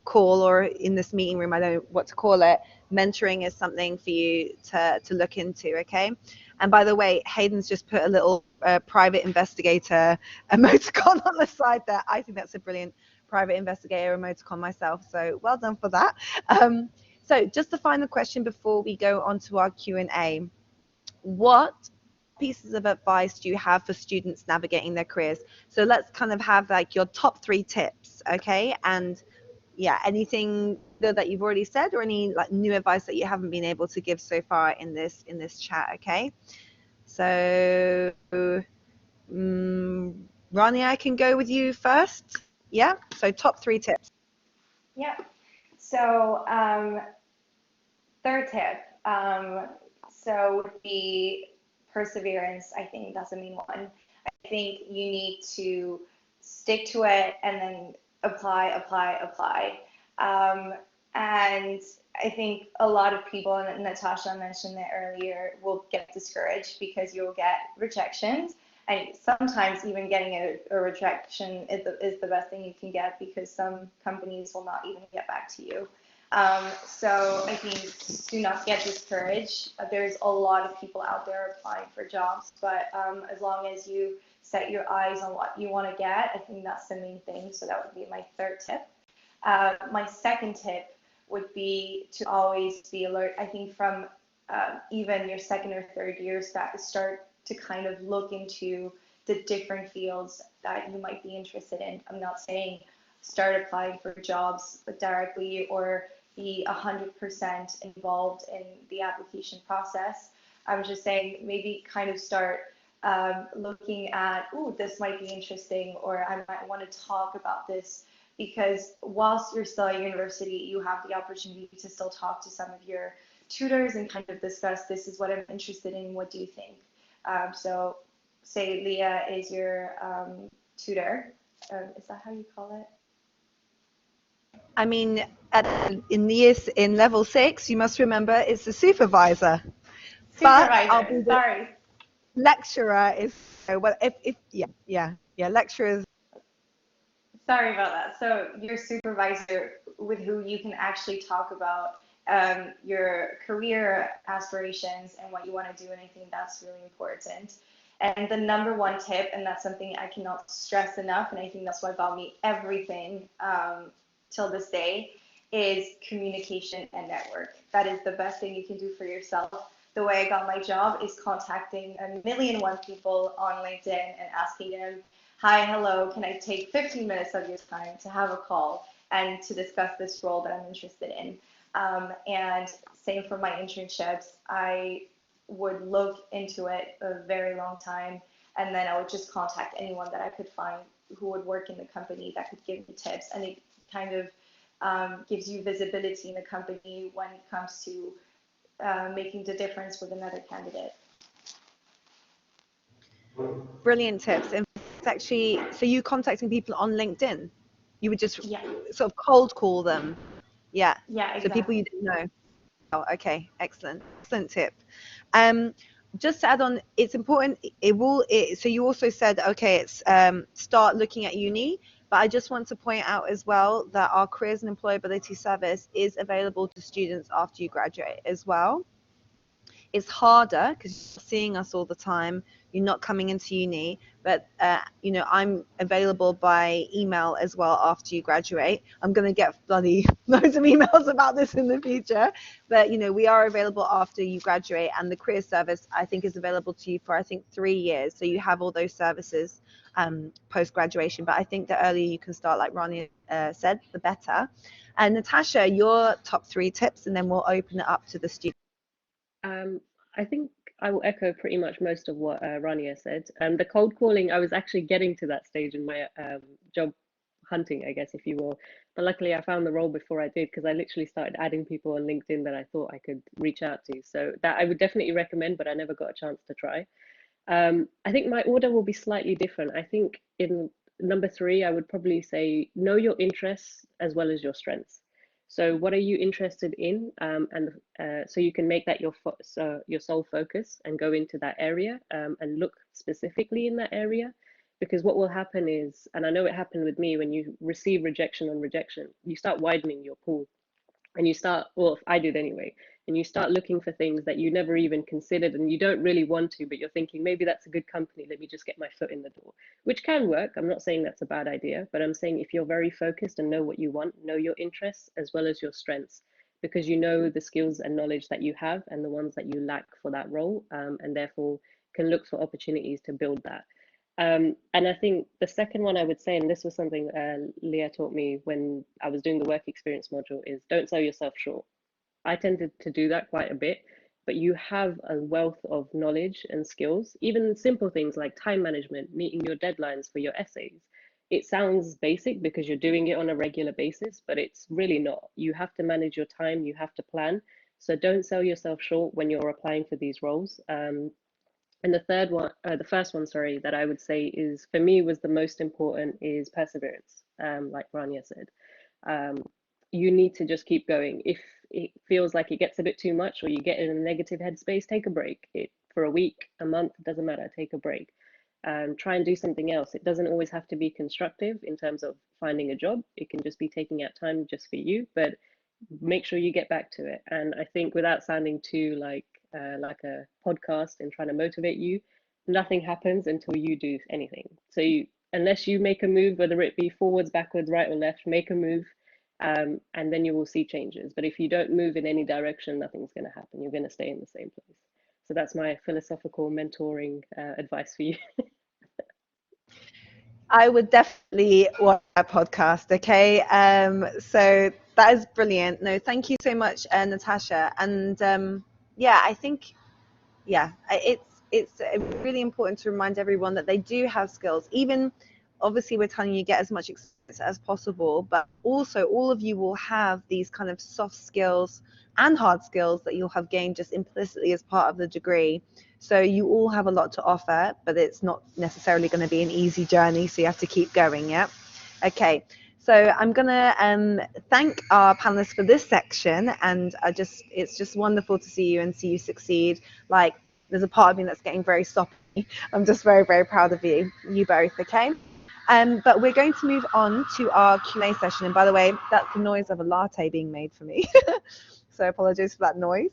call or in this meeting room, I don't know what to call it, mentoring is something for you to look into, okay? And by the way, Hayden's just put a little private investigator emoticon on the side there. I think that's a brilliant private investigator emoticon myself, so well done for that. So just the final question before we go on to our Q&A. What pieces of advice do you have for students navigating their careers? So let's kind of have like your top 3 tips, okay? And yeah, anything that you've already said or any like new advice that you haven't been able to give so far in this chat, okay? So Rani, I can go with you first. Yeah, so top 3 tips. Yeah, so third tip, so would be perseverance. I think that's the main one. I think you need to stick to it and then apply. And I think a lot of people, and Natasha mentioned it earlier, will get discouraged because you'll get rejections. And sometimes even getting a rejection is the best thing you can get because some companies will not even get back to you. So I think do not get discouraged. There's a lot of people out there applying for jobs, but as long as you set your eyes on what you want to get, I think that's the main thing. So that would be my third tip. My second tip would be to always be alert. I think from even your second or third year, start to kind of look into the different fields that you might be interested in. I'm not saying start applying for jobs directly or be 100% involved in the application process. I'm just saying maybe kind of start looking at, oh, this might be interesting, or I might want to talk about this, because whilst you're still at university, you have the opportunity to still talk to some of your tutors and kind of discuss, this is what I'm interested in, what do you think? So say Leah is your tutor. Is that how you call it? I mean, in level 6, you must remember it's the supervisor. Supervisor, I'll be the sorry. Lecturer is, well, yeah, lecturers. Sorry about that. So your supervisor with who you can actually talk about your career aspirations and what you want to do, and I think that's really important. And the number one tip, and that's something I cannot stress enough, and I think that's what got me everything till this day, is communication and network. That is the best thing you can do for yourself. The way I got my job is contacting 1,000,001 people on LinkedIn and asking them, hi, hello, can I take 15 minutes of your time to have a call and to discuss this role that I'm interested in? And same for my internships. I would look into it a very long time, and then I would just contact anyone that I could find who would work in the company that could give me tips. And it kind of gives you visibility in the company when it comes to making the difference with another candidate. Brilliant tips. In fact, actually, so you contacting people on LinkedIn? You would just sort of cold call them? Yeah. Yeah, exactly. So people you didn't know. Oh, okay, excellent tip. Just to add on, it's important. So you also said, okay, it's start looking at uni. But I just want to point out as well that our careers and employability service is available to students after you graduate as well. It's harder because you're seeing us all the time. You're not coming into uni, but you know, I'm available by email as well after you graduate. I'm going to get bloody loads of emails about this in the future, but you know, we are available after you graduate, and the career service I think is available to you for 3 years. So you have all those services post graduation. But I think the earlier you can start, like Rania said, the better. And Natasha, your top 3 tips, and then we'll open it up to the students. I think I will echo pretty much most of what Rania said. The cold calling, I was actually getting to that stage in my job hunting, I guess, if you will. But luckily I found the role before I did, because I literally started adding people on LinkedIn that I thought I could reach out to. So that I would definitely recommend, but I never got a chance to try. I think my order will be slightly different. I think in number 3, I would probably say know your interests as well as your strengths. So what are you interested in? So you can make that your sole focus and go into that area and look specifically in that area. Because what will happen is, and I know it happened with me, when you receive rejection on rejection, you start widening your pool. And you start, well, I did anyway, and you start looking for things that you never even considered and you don't really want to, but you're thinking, maybe that's a good company, let me just get my foot in the door, which can work. I'm not saying that's a bad idea, but I'm saying if you're very focused and know what you want, know your interests as well as your strengths, because you know the skills and knowledge that you have and the ones that you lack for that role, and therefore can look for opportunities to build that. And I think the second one I would say, and this was something Leah taught me when I was doing the work experience module, is don't sell yourself short. I tended to do that quite a bit, but you have a wealth of knowledge and skills, even simple things like time management, meeting your deadlines for your essays. It sounds basic because you're doing it on a regular basis, but it's really not. You have to manage your time, you have to plan. So don't sell yourself short when you're applying for these roles. And the first one, sorry, that I would say is, for me, was the most important, is perseverance. Like Rania said, you need to just keep going. If it feels like it gets a bit too much or you get in a negative headspace, take a break. For a week, a month, it doesn't matter, take a break. Try and do something else. It doesn't always have to be constructive in terms of finding a job. It can just be taking out time just for you, but make sure you get back to it. And I think, without sounding too like a podcast and trying to motivate you, nothing happens until you do anything. So unless you make a move, whether it be forwards, backwards, right or left, make a move, and then you will see changes. But if you don't move in any direction, nothing's going to happen. You're going to stay in the same place. So that's my philosophical mentoring advice for you. I would definitely watch that podcast. Okay, so that is brilliant. No, thank you so much, Natasha. And yeah, I think it's really important to remind everyone that they do have skills. Even obviously, we're telling you get as much experience as possible, but also all of you will have these kind of soft skills and hard skills that you'll have gained just implicitly as part of the degree. So you all have a lot to offer, but it's not necessarily going to be an easy journey, so you have to keep going. Yeah. Okay. So I'm going to thank our panelists for this section, and it's just wonderful to see you and see you succeed. Like, there's a part of me that's getting very soppy. I'm just very, very proud of you both. Okay. But we're going to move on to our Q&A session. And by the way, that's the noise of a latte being made for me. So apologies for that noise.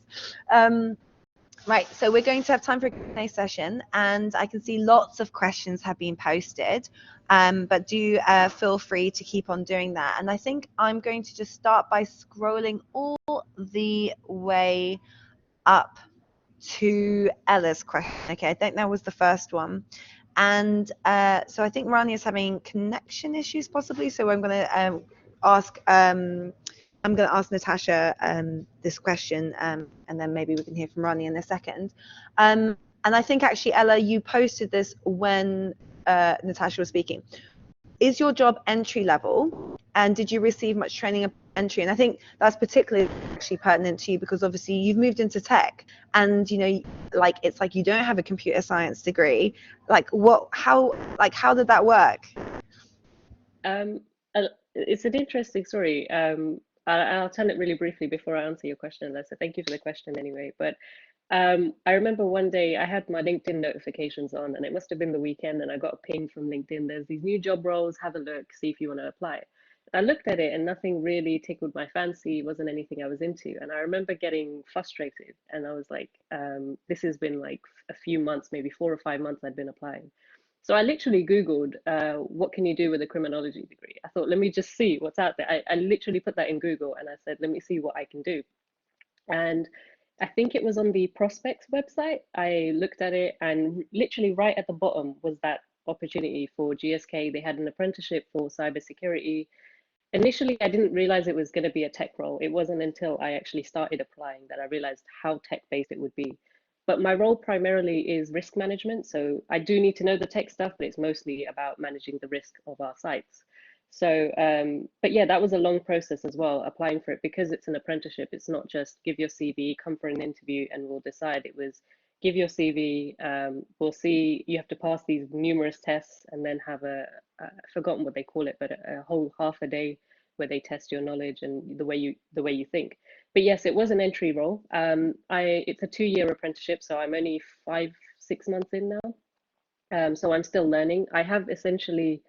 Right, so we're going to have time for a Q&A session, and I can see lots of questions have been posted, but do feel free to keep on doing that. And I think I'm going to just start by scrolling all the way up to Ella's question. Okay, I think that was the first one. And so I think Rani is having connection issues possibly. So I'm going to ask Natasha this question, and then maybe we can hear from Rani in a second. And I think actually, Ella, you posted this when Natasha was speaking. Is your job entry level, and did you receive much training of entry? And I think that's particularly actually pertinent to you because obviously you've moved into tech, and you know, like it's like you don't have a computer science degree. Like how did that work? It's an interesting story. I'll tell it really briefly before I answer your question, Lessa. Thank you for the question anyway. But I remember one day I had my LinkedIn notifications on, and it must have been the weekend, and I got a ping from LinkedIn. There's these new job roles. Have a look, see if you want to apply. I looked at it, and nothing really tickled my fancy. It wasn't anything I was into, and I remember getting frustrated. And I was like, this has been like a few months, maybe 4 or 5 months I'd been applying. So I literally Googled, what can you do with a criminology degree? I thought, let me just see what's out there. I literally put that in Google and I said, let me see what I can do. And I think it was on the Prospects website. I looked at it and literally right at the bottom was that opportunity for GSK. They had an apprenticeship for cybersecurity. Initially, I didn't realize it was going to be a tech role. It wasn't until I actually started applying that I realized how tech-based it would be. But my role primarily is risk management. So I do need to know the tech stuff, but it's mostly about managing the risk of our sites. So, but yeah, that was a long process as well, applying for it because it's an apprenticeship. It's not just give your CV, come for an interview, and we'll decide. It was give your CV, we'll see, you have to pass these numerous tests and then have I've forgotten what they call it, but a whole half a day where they test your knowledge and the way you think. But yes, it was an entry role. It's a 2-year apprenticeship, so I'm only 5-6 months in now. So I'm still learning. I have essentially,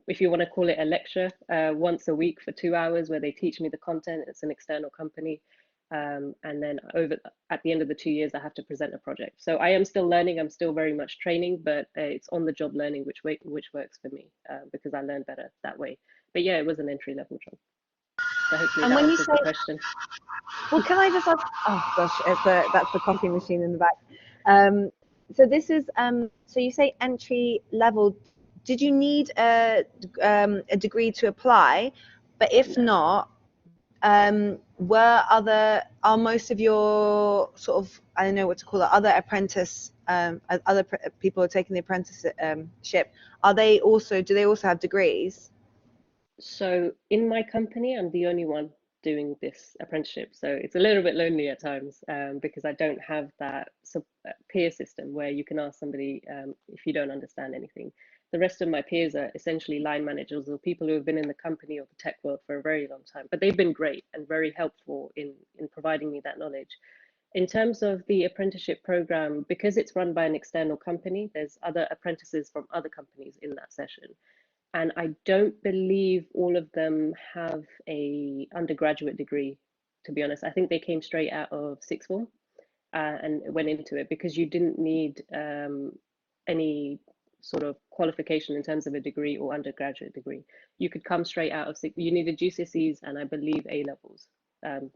if you want to call it a lecture, once a week for 2 hours where they teach me the content. It's an external company. And then at the end of the 2 years, I have to present a project. So I am still learning. I'm still very much training, but it's on the job learning, which works for me because I learn better that way. But yeah, it was an entry level job. So hopefully that answers the question. Well, can I just ask? Oh gosh, that's the coffee machine in the back. So this is so you say entry level. Did you need a degree to apply? But if not, are most of your sort of, I don't know what to call it, other apprentice, people who are taking the apprenticeship, do they also have degrees? So in my company, I'm the only one doing this apprenticeship. So it's a little bit lonely at times because I don't have that peer system where you can ask somebody if you don't understand anything. The rest of my peers are essentially line managers or people who have been in the company or the tech world for a very long time, but they've been great and very helpful in providing me that knowledge. In terms of the apprenticeship program, because it's run by an external company, there's other apprentices from other companies in that session. And I don't believe all of them have a undergraduate degree, to be honest. I think they came straight out of sixth form and went into it because you didn't need any sort of qualification in terms of a degree or undergraduate degree. You could come straight out of you needed GCSEs and I believe A levels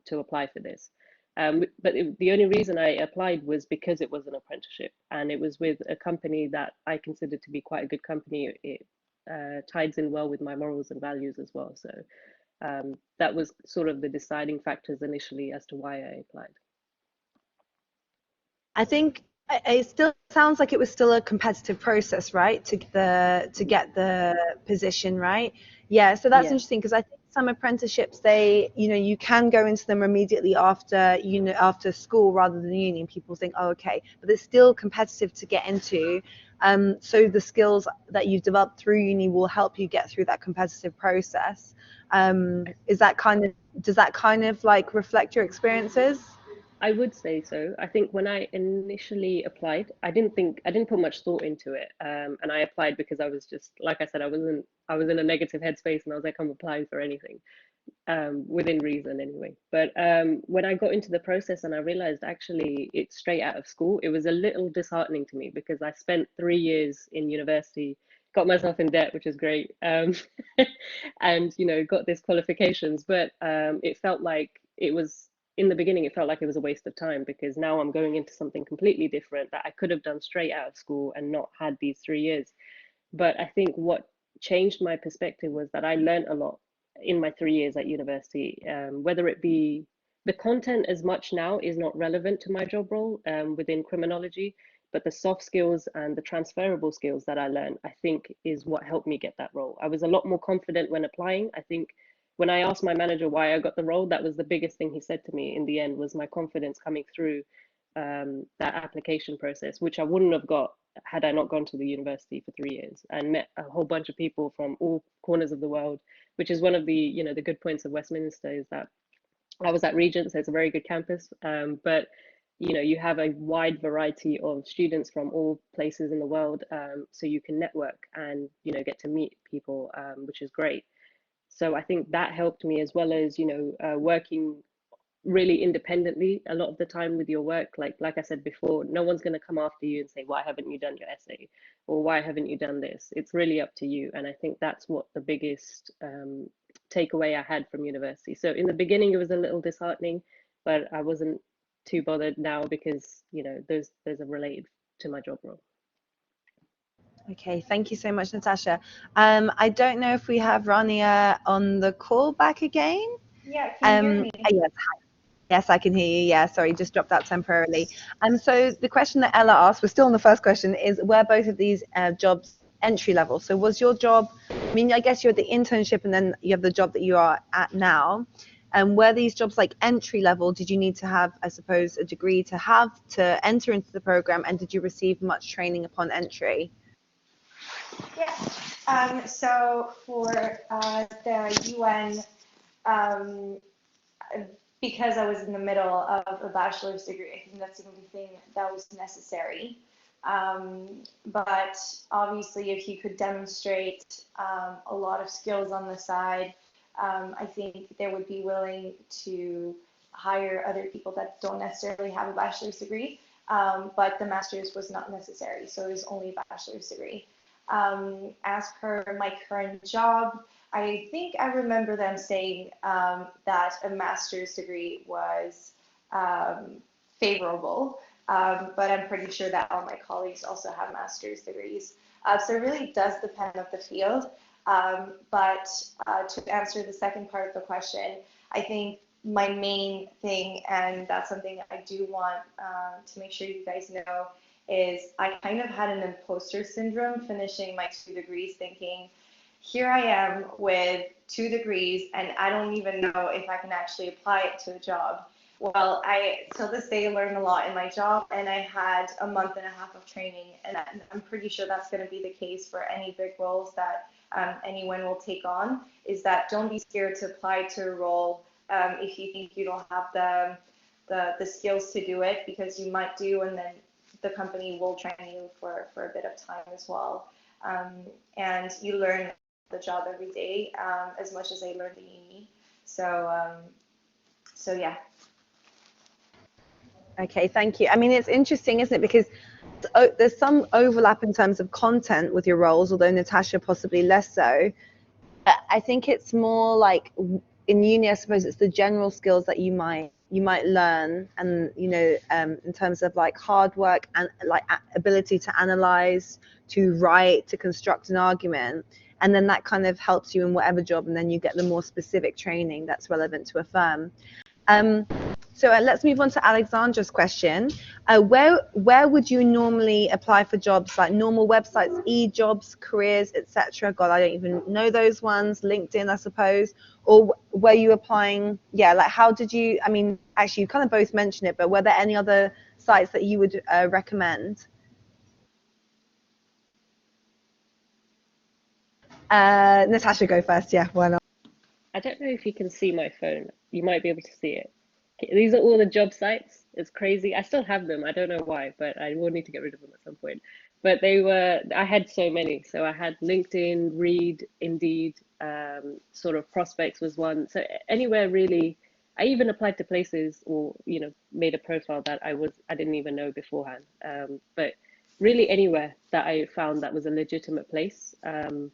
to apply for this. But the only reason I applied was because it was an apprenticeship and it was with a company that I considered to be quite a good company. It ties in well with my morals and values as well. So that was sort of the deciding factors initially as to why I applied. I think it still sounds like it was still a competitive process, right? To get the position, right? Yeah. So that's interesting because I think some apprenticeships, you can go into them immediately after school rather than uni. And people think, oh, okay, but it's still competitive to get into. So the skills that you've developed through uni will help you get through that competitive process. Does that kind of like reflect your experiences? I would say so. I think when I initially applied, I didn't put much thought into it. And I applied because I was just, like I said, I was in a negative headspace and I was like, I'm applying for anything, within reason anyway. But when I got into the process and I realized actually it's straight out of school, it was a little disheartening to me because I spent 3 years in university, got myself in debt, which is great, and got these qualifications, but it felt like it was in the beginning, it felt like it was a waste of time, because now I'm going into something completely different that I could have done straight out of school and not had these 3 years. But I think what changed my perspective was that I learned a lot in my 3 years at university, whether it be the content as much now is not relevant to my job role within criminology, but the soft skills and the transferable skills that I learned, I think, is what helped me get that role. I was a lot more confident when applying. I think when I asked my manager why I got the role, that was the biggest thing he said to me in the end, was my confidence coming through that application process, which I wouldn't have got had I not gone to the university for 3 years and met a whole bunch of people from all corners of the world, which is one of the, you know, the good points of Westminster, is that I was at Regent, so it's a very good campus, but you know, you have a wide variety of students from all places in the world, so you can network and, you know, get to meet people, which is great. So I think that helped me, as well as, you know, working really independently a lot of the time with your work. Like I said before, no one's going to come after you and say, why haven't you done your essay, or why haven't you done this? It's really up to you. And I think that's what the biggest takeaway I had from university. So in the beginning, it was a little disheartening, but I wasn't too bothered now, because, you know, those are related to my job role. Okay, thank you so much, Natasha. I don't know if we have Rania on the call back again. Yeah, can you hear me? Yes. Yes, I can hear you. Yeah, sorry, just dropped out temporarily. So the question that Ella asked, we're still on the first question, is were both of these jobs entry level? So was your job, I mean, I guess you're at the internship and then you have the job that you are at now. And were these jobs like entry level? Did you need to have, I suppose, a degree to enter into the program? And did you receive much training upon entry? Yes. So for the UN, because I was in the middle of a bachelor's degree, I think that's the only thing that was necessary. But obviously, if you could demonstrate a lot of skills on the side, I think they would be willing to hire other people that don't necessarily have a bachelor's degree. But the master's was not necessary, so it was only a bachelor's degree. As per my current job, I think I remember them saying that a master's degree was favorable, but I'm pretty sure that all my colleagues also have master's degrees. So it really does depend on the field. But to answer the second part of the question, I think my main thing, and that's something I do want to make sure you guys know, is I kind of had an imposter syndrome finishing my 2 degrees, thinking, here I am with 2 degrees and I don't even know if I can actually apply it to a job. Well, I, till this day, learned a lot in my job, and I had a month and a half of training, and I'm pretty sure that's going to be the case for any big roles that anyone will take on, is that don't be scared to apply to a role if you think you don't have the skills to do it, because you might do, and then the company will train you for a bit of time as well. And you learn the job every day as much as I learned in uni. So yeah. Okay, thank you. I mean, it's interesting, isn't it? Because there's some overlap in terms of content with your roles, although Natasha possibly less so. I think it's more like in uni, I suppose it's the general skills that you might learn, and you know, in terms of like hard work and like ability to analyze, to write, to construct an argument, and then that kind of helps you in whatever job, and then you get the more specific training that's relevant to a firm. So let's move on to Alexandra's question. Where would you normally apply for jobs, like normal websites, e-jobs, careers, etc.? God, I don't even know those ones. LinkedIn, I suppose. Or were you applying? Yeah, like how did you? I mean, actually, you kind of both mentioned it, but were there any other sites that you would recommend? Natasha, go first. Yeah, why not? I don't know if you can see my phone. You might be able to see it. These are all the job sites. It's crazy. I still have them. I don't know why, but I will need to get rid of them at some point. But I had so many. So I had LinkedIn, Reed, Indeed, sort of Prospects was one. So anywhere really. I even applied to places, or, you know, made a profile that I didn't even know beforehand. But really anywhere that I found that was a legitimate place. And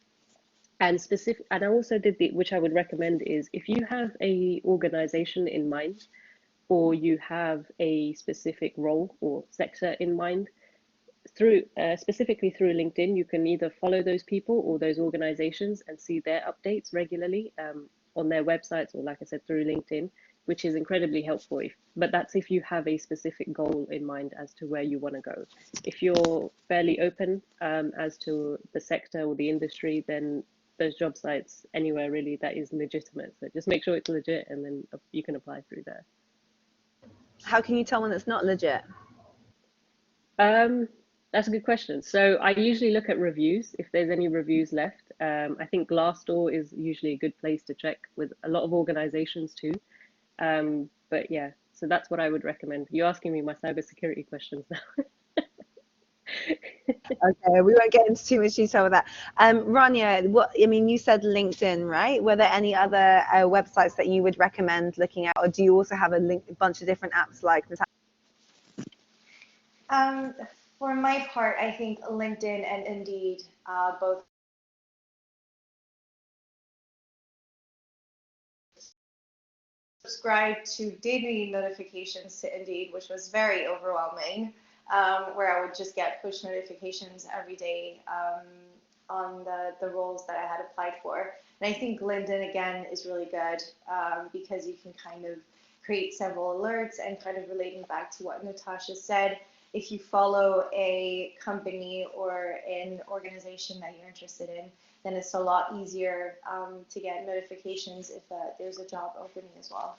I also did which I would recommend, is if you have a organization in mind, or you have a specific role or sector in mind, through specifically through LinkedIn, you can either follow those people or those organizations and see their updates regularly on their websites, or like I said, through LinkedIn, which is incredibly helpful. But that's if you have a specific goal in mind as to where you want to go. If you're fairly open as to the sector or the industry, then those job sites anywhere really that is legitimate. So just make sure it's legit, and then you can apply through there. How can you tell when it's not legit? That's a good question. So I usually look at reviews, if there's any reviews left. I think Glassdoor is usually a good place to check, with a lot of organizations too. But yeah, so that's what I would recommend. You're asking me my cybersecurity questions now. Okay, we won't get into too much detail with that. Rania, you said LinkedIn, right? Were there any other websites that you would recommend looking at, or do you also have a bunch of different apps like the? For my part, I think LinkedIn and Indeed both subscribed to daily notifications to Indeed, which was very overwhelming, where I would just get push notifications every day on the roles that I had applied for. And I think LinkedIn, again, is really good because you can kind of create several alerts, and kind of relating back to what Natasha said, if you follow a company or an organization that you're interested in, then it's a lot easier to get notifications if there's a job opening as well.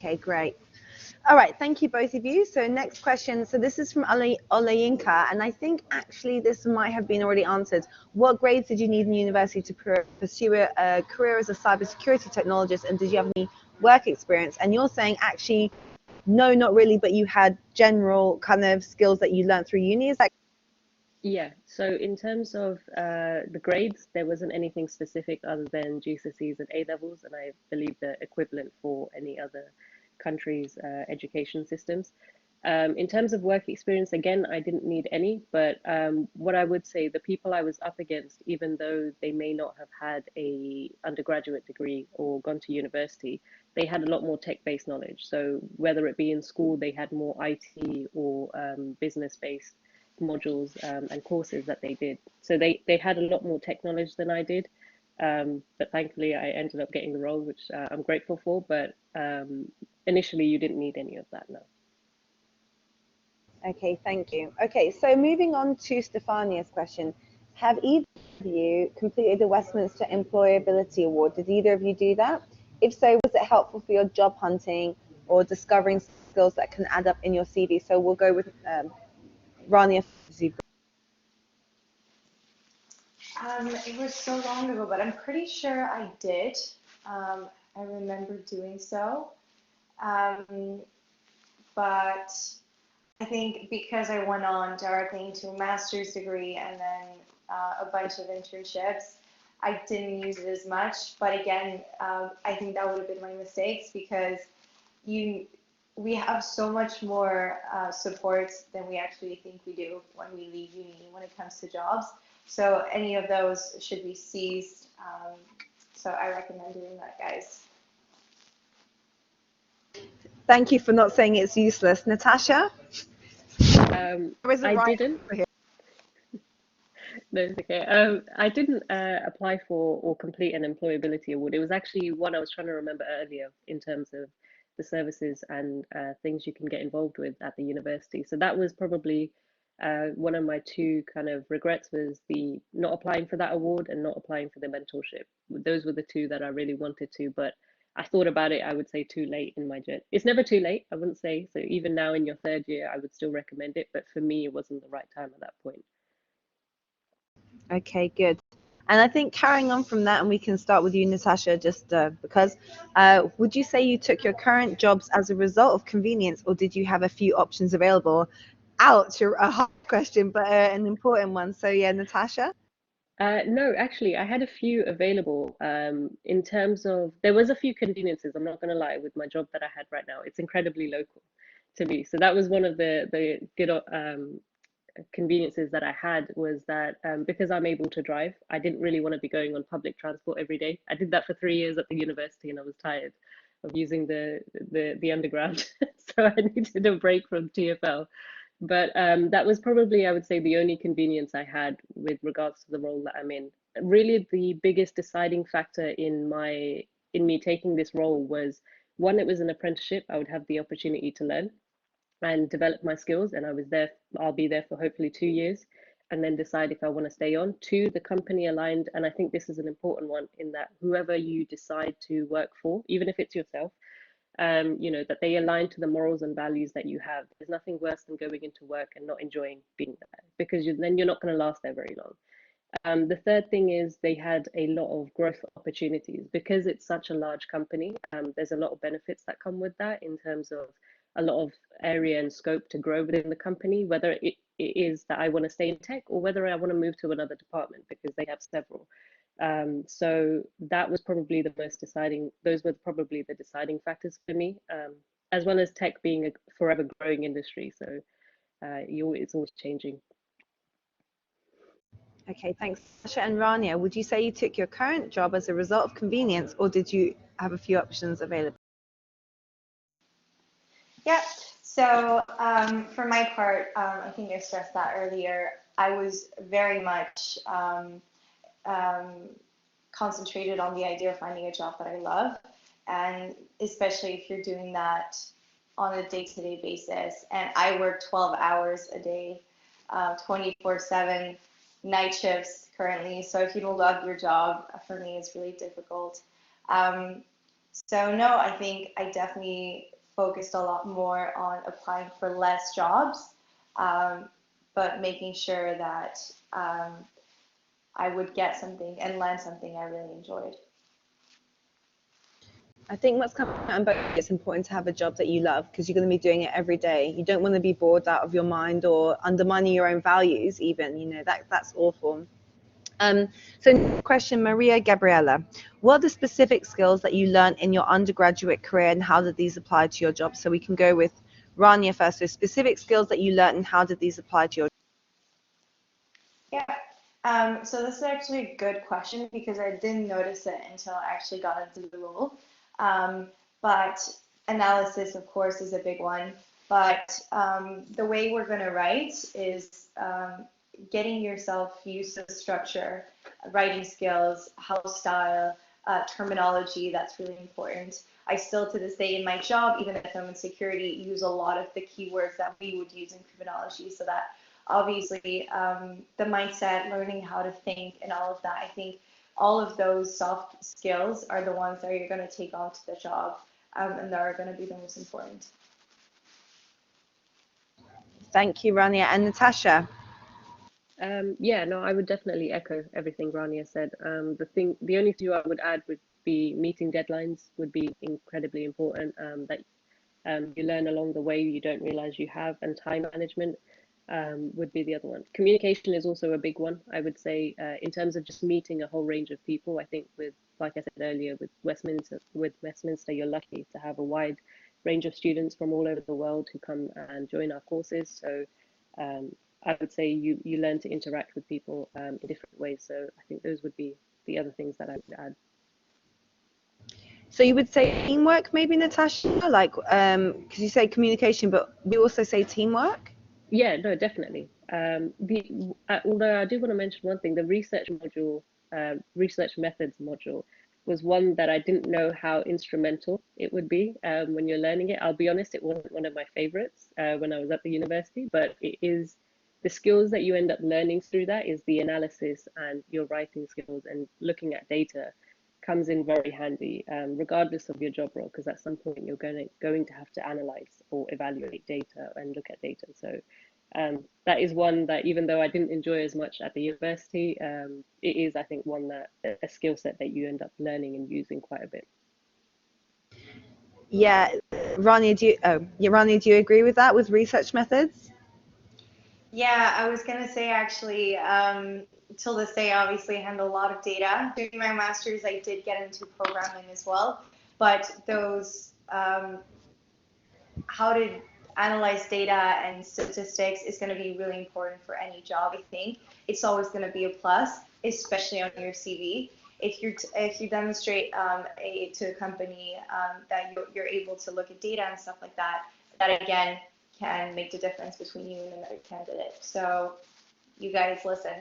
Okay, great. All right, thank you both of you. So next question. So this is from Olayinka, and I think actually this might have been already answered. What grades did you need in university to pursue a career as a cybersecurity technologist, and did you have any work experience? And you're saying actually, no, not really, but you had general kind of skills that you learned through uni. Is that? Yeah, so in terms of the grades, there wasn't anything specific other than GCSEs and A levels, and I believe the equivalent for any other countries' education systems. In terms of work experience, again, I didn't need any, but what I would say, the people I was up against, even though they may not have had a undergraduate degree or gone to university, they had a lot more tech-based knowledge. So whether it be in school, they had more IT or business-based modules and courses that they did. So they had a lot more tech knowledge than I did. But thankfully, I ended up getting the role, which I'm grateful for. But initially, you didn't need any of that, no. Okay, thank you. Okay, so moving on to Stefania's question. Have either of you completed the Westminster Employability Award? Did either of you do that? If so, was it helpful for your job hunting or discovering skills that can add up in your CV? So we'll go with Rania. It was so long ago, but I'm pretty sure I did. I remember doing so. But I think because I went on directly into a master's degree and then a bunch of internships, I didn't use it as much. But again, I think that would have been my mistakes, because we have so much more support than we actually think we do when we leave uni when it comes to jobs. So any of those should be seized. So I recommend doing that, guys. Thank you for not saying it's useless. Natasha? I didn't. No, it's okay. I didn't apply for or complete an employability award. It was actually one I was trying to remember earlier in terms of the services and things you can get involved with at the university. So that was probably one of my two kind of regrets, was the not applying for that award and not applying for the mentorship. Those were the two that I really wanted to, but I thought about it, I would say too late in my journey. It's never too late, I wouldn't say. So even now in your third year, I would still recommend it. But for me, it wasn't the right time at that point. Okay, good. And I think carrying on from that, and we can start with you, Natasha, just because, would you say you took your current jobs as a result of convenience, or did you have a few options available? Ouch, a hard question, but an important one. So yeah, Natasha? No, actually, I had a few available in terms of, there was a few conveniences, I'm not going to lie, with my job that I had right now. It's incredibly local to me. So that was one of the good conveniences that I had, was that because I'm able to drive, I didn't really want to be going on public transport every day. I did that for 3 years at the university and I was tired of using the underground. So I needed a break from TFL. But that was probably, I would say, the only convenience I had with regards to the role that I'm in. Really, the biggest deciding factor in me taking this role was, one, it was an apprenticeship. I would have the opportunity to learn and develop my skills, and I'll be there for hopefully 2 years, and then decide if I want to stay on. Two, the company aligned, and I think this is an important one, in that whoever you decide to work for, even if it's yourself, that they align to the morals and values that you have. There's nothing worse than going into work and not enjoying being there, because then you're not going to last there very long. The third thing is, they had a lot of growth opportunities. Because it's such a large company, there's a lot of benefits that come with that, in terms of a lot of area and scope to grow within the company, whether it is that I want to stay in tech, or whether I want to move to another department, because they have several. So that was probably those were probably the deciding factors for me, as well as tech being a forever growing industry. So it's always changing. Okay, thanks. Sasha and Rania, would you say you took your current job as a result of convenience, or did you have a few options available? Yeah, so for my part, I think I stressed that earlier. I was very much concentrated on the idea of finding a job that I love, and especially if you're doing that on a day-to-day basis. And I work 12 hours a day, 24/7, night shifts currently. So if you don't love your job, for me, it's really difficult. So no, I think I definitely focused a lot more on applying for less jobs, but making sure that I would get something and learn something I really enjoyed. I think what's coming out, but it's important to have a job that you love, because you're going to be doing it every day. You don't want to be bored out of your mind or undermining your own values even, that's awful. So question, Maria Gabriela, what are the specific skills that you learned in your undergraduate career, and how did these apply to your job? So we can go with Rania first. So specific skills that you learned, and how did these apply to your job? Yeah, so this is actually a good question, because I didn't notice it until I actually got into the role. But analysis, of course, is a big one. But the way we're going to write is getting yourself used to structure, writing skills, house style, terminology. That's really important. I still, to this day in my job, even if I'm in security, use a lot of the keywords that we would use in criminology. So that obviously the mindset, learning how to think, and all of that, I think all of those soft skills are the ones that you're going to take on to the job, and that are going to be the most important. Thank you, Rania. And Natasha? Yeah, no, I would definitely echo everything Rania said. The only thing I would add would be meeting deadlines would be incredibly important. That you learn along the way, you don't realize you have, and time management would be the other one. Communication is also a big one, I would say, in terms of just meeting a whole range of people. I think like I said earlier, with Westminster, you're lucky to have a wide range of students from all over the world who come and join our courses. So I would say you learn to interact with people in different ways. So I think those would be the other things that I would add. So you would say teamwork, maybe, Natasha? Like, because you say communication, but we also say teamwork? Yeah, no, definitely. Although I do want to mention one thing, the research module, research methods module, was one that I didn't know how instrumental it would be when you're learning it. I'll be honest, it wasn't one of my favorites when I was at the university, but it is the skills that you end up learning through that is the analysis and your writing skills, and looking at data comes in very handy, regardless of your job role, because at some point you're going to have to analyze or evaluate data and look at data. So that is one that, even though I didn't enjoy as much at the university, it is, I think, a skill set that you end up learning and using quite a bit. Yeah, Rania, do you agree with that, with research methods? Yeah, I was going to say, actually, till this day, obviously, I handle a lot of data. During my master's, I did get into programming as well, but those, how to analyze data and statistics is going to be really important for any job, I think. It's always going to be a plus. especially on your CV. If you demonstrate to a company that you're able to look at data and stuff like that, that again can make the difference between you and another candidate. So you guys listen.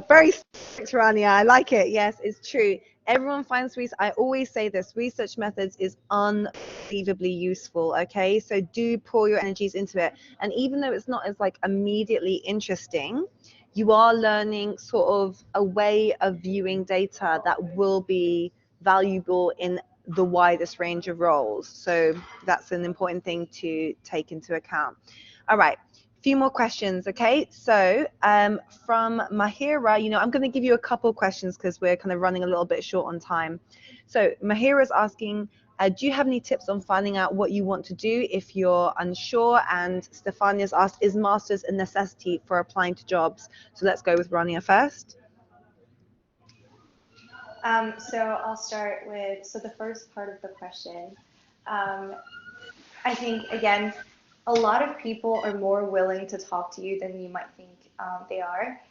Very strict, Rania. I like it. Yes, it's true. Everyone finds research. I always say this: research methods is unbelievably useful. Okay, so do pour your energies into it. And even though it's not as like immediately interesting, you are learning sort of a way of viewing data that will be valuable in the widest range of roles. So that's an important thing to take into account. All right. Few more questions, okay? So from Mahira, I'm going to give you a couple questions because we're kind of running a little bit short on time. So Mahira's asking, do you have any tips on finding out what you want to do if you're unsure? And Stefania's asked, is master's a necessity for applying to jobs? So let's go with Rania first. So I'll start with, so the first part of the question, I think, again, a lot of people are more willing to talk to you than you might think they are.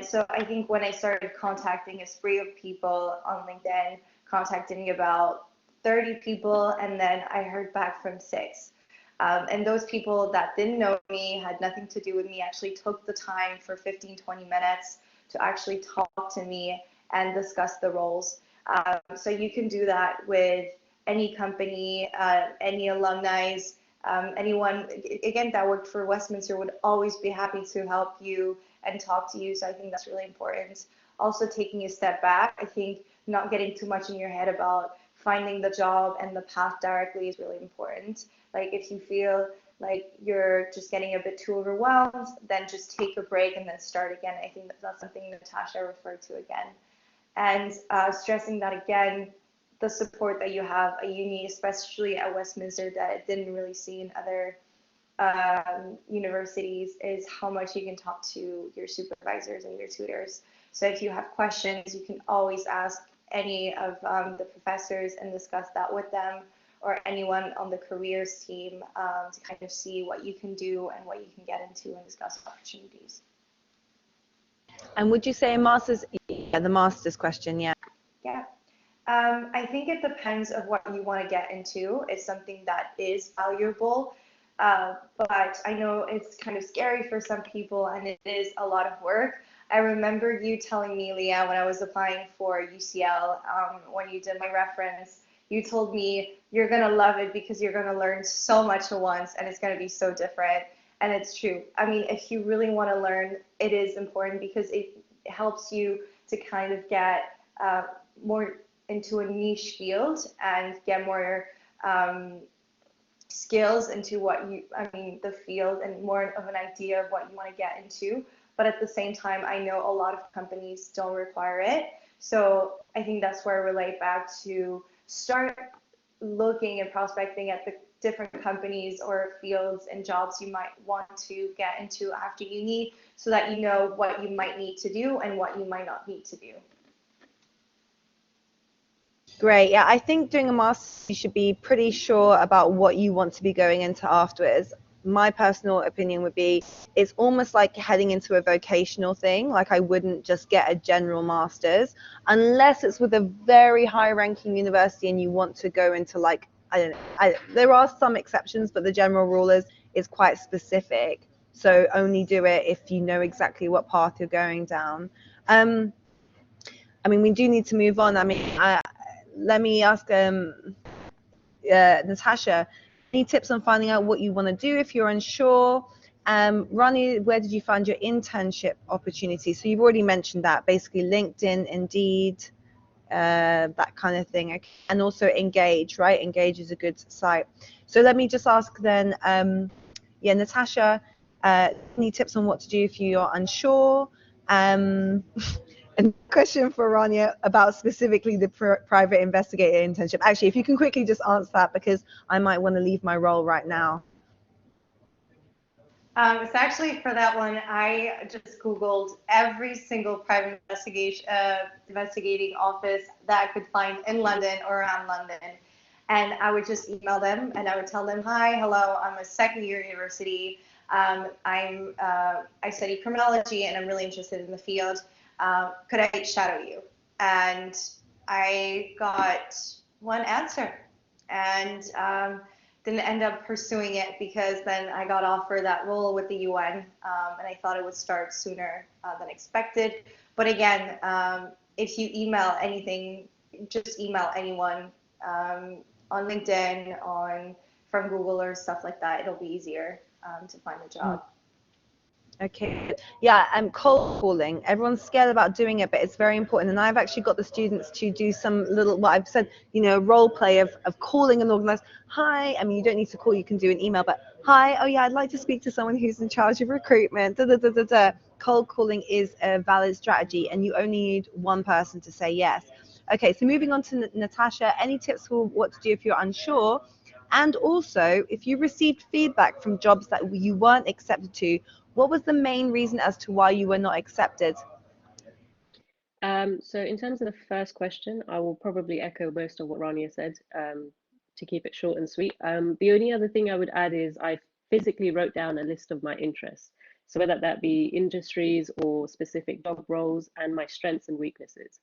So I think when I started contacting a spree of people on LinkedIn, contacting about 30 people, and then I heard back from 6. And those people that didn't know me, had nothing to do with me, actually took the time for 15, 20 minutes to actually talk to me and discuss the roles. So you can do that with any company, any alumni, anyone, again, that worked for Westminster would always be happy to help you and talk to you. So I think that's really important. Also taking a step back, I think not getting too much in your head about finding the job and the path directly is really important. Like if you feel like you're just getting a bit too overwhelmed, then just take a break and then start again. I think that's something Natasha referred to again. And stressing that again, the support that you have at uni, especially at Westminster, that I didn't really see in other universities, is how much you can talk to your supervisors and your tutors. So if you have questions, you can always ask any of the professors and discuss that with them, or anyone on the careers team to kind of see what you can do and what you can get into and discuss opportunities. And would you say a master's, yeah, the master's question, yeah. Yeah. I think it depends of what you want to get into. It's something that is valuable, but I know it's kind of scary for some people and it is a lot of work. I remember you telling me, Leah, when I was applying for UCL, when you did my reference, you told me you're going to love it because you're going to learn so much at once and it's going to be so different. And it's true. I mean, if you really want to learn, it is important because it helps you to kind of get more into a niche field and get more skills into the field, and more of an idea of what you want to get into. But at the same time, I know a lot of companies don't require it. So I think that's where I relate back to start looking and prospecting at the different companies or fields and jobs you might want to get into after uni, so that you know what you might need to do and what you might not need to do. Great. Yeah, I think doing a master's, you should be pretty sure about what you want to be going into afterwards. My personal opinion would be it's almost like heading into a vocational thing. Like I wouldn't just get a general master's unless it's with a very high ranking university and you want to go into like, I don't know, there are some exceptions, but the general rule is quite specific. So only do it if you know exactly what path you're going down. I mean, we do need to move on. I mean, let me ask Natasha, any tips on finding out what you want to do if you're unsure? Ronnie, where did you find your internship opportunity? So you've already mentioned that, basically LinkedIn, Indeed, that kind of thing. Okay. And also Engage, right? Engage is a good site. So let me just ask then, Natasha, any tips on what to do if you're unsure? And question for Rania about specifically the private investigator internship. Actually, if you can quickly just answer that, because I might want to leave my role right now. It's actually, for that one, I just Googled every single private investigating office that I could find in London or around London. And I would just email them and I would tell them, hi, hello, I'm a second year university. I study criminology and I'm really interested in the field. Could I shadow you? And I got one answer, and didn't end up pursuing it because then I got offered that role with the UN, and I thought it would start sooner than expected. But again, if you email anything, just email anyone on LinkedIn, from Google or stuff like that. It'll be easier to find a job. Okay, yeah, cold calling. Everyone's scared about doing it, but it's very important. And I've actually got the students to do some little, what I've said, role play of calling and organized. Hi, I mean, you don't need to call, you can do an email, but hi, oh yeah, I'd like to speak to someone who's in charge of recruitment. Da, da, da, da, da. Cold calling is a valid strategy, and you only need one person to say yes. Okay, so moving on to Natasha, any tips for what to do if you're unsure? And also, if you received feedback from jobs that you weren't accepted to, what was the main reason as to why you were not accepted? So in terms of the first question, I will probably echo most of what Rania said, to keep it short and sweet. The only other thing I would add is I physically wrote down a list of my interests. So whether that be industries or specific job roles, and my strengths and weaknesses.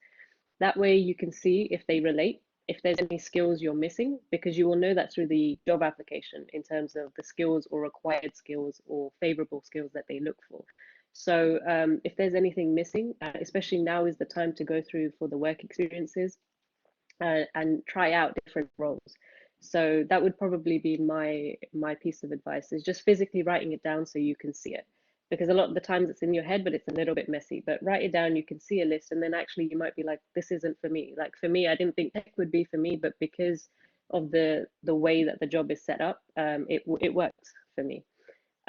That way you can see if they relate, if there's any skills you're missing, because you will know that through the job application in terms of the skills or required skills or favorable skills that they look for. So if there's anything missing, especially now is the time to go through for the work experiences and try out different roles. So that would probably be my piece of advice, is just physically writing it down so you can see it. Because a lot of the times it's in your head, but it's a little bit messy. But write it down, you can see a list, and then actually you might be like, this isn't for me. Like for me, I didn't think tech would be for me, but because of the way that the job is set up, it works for me.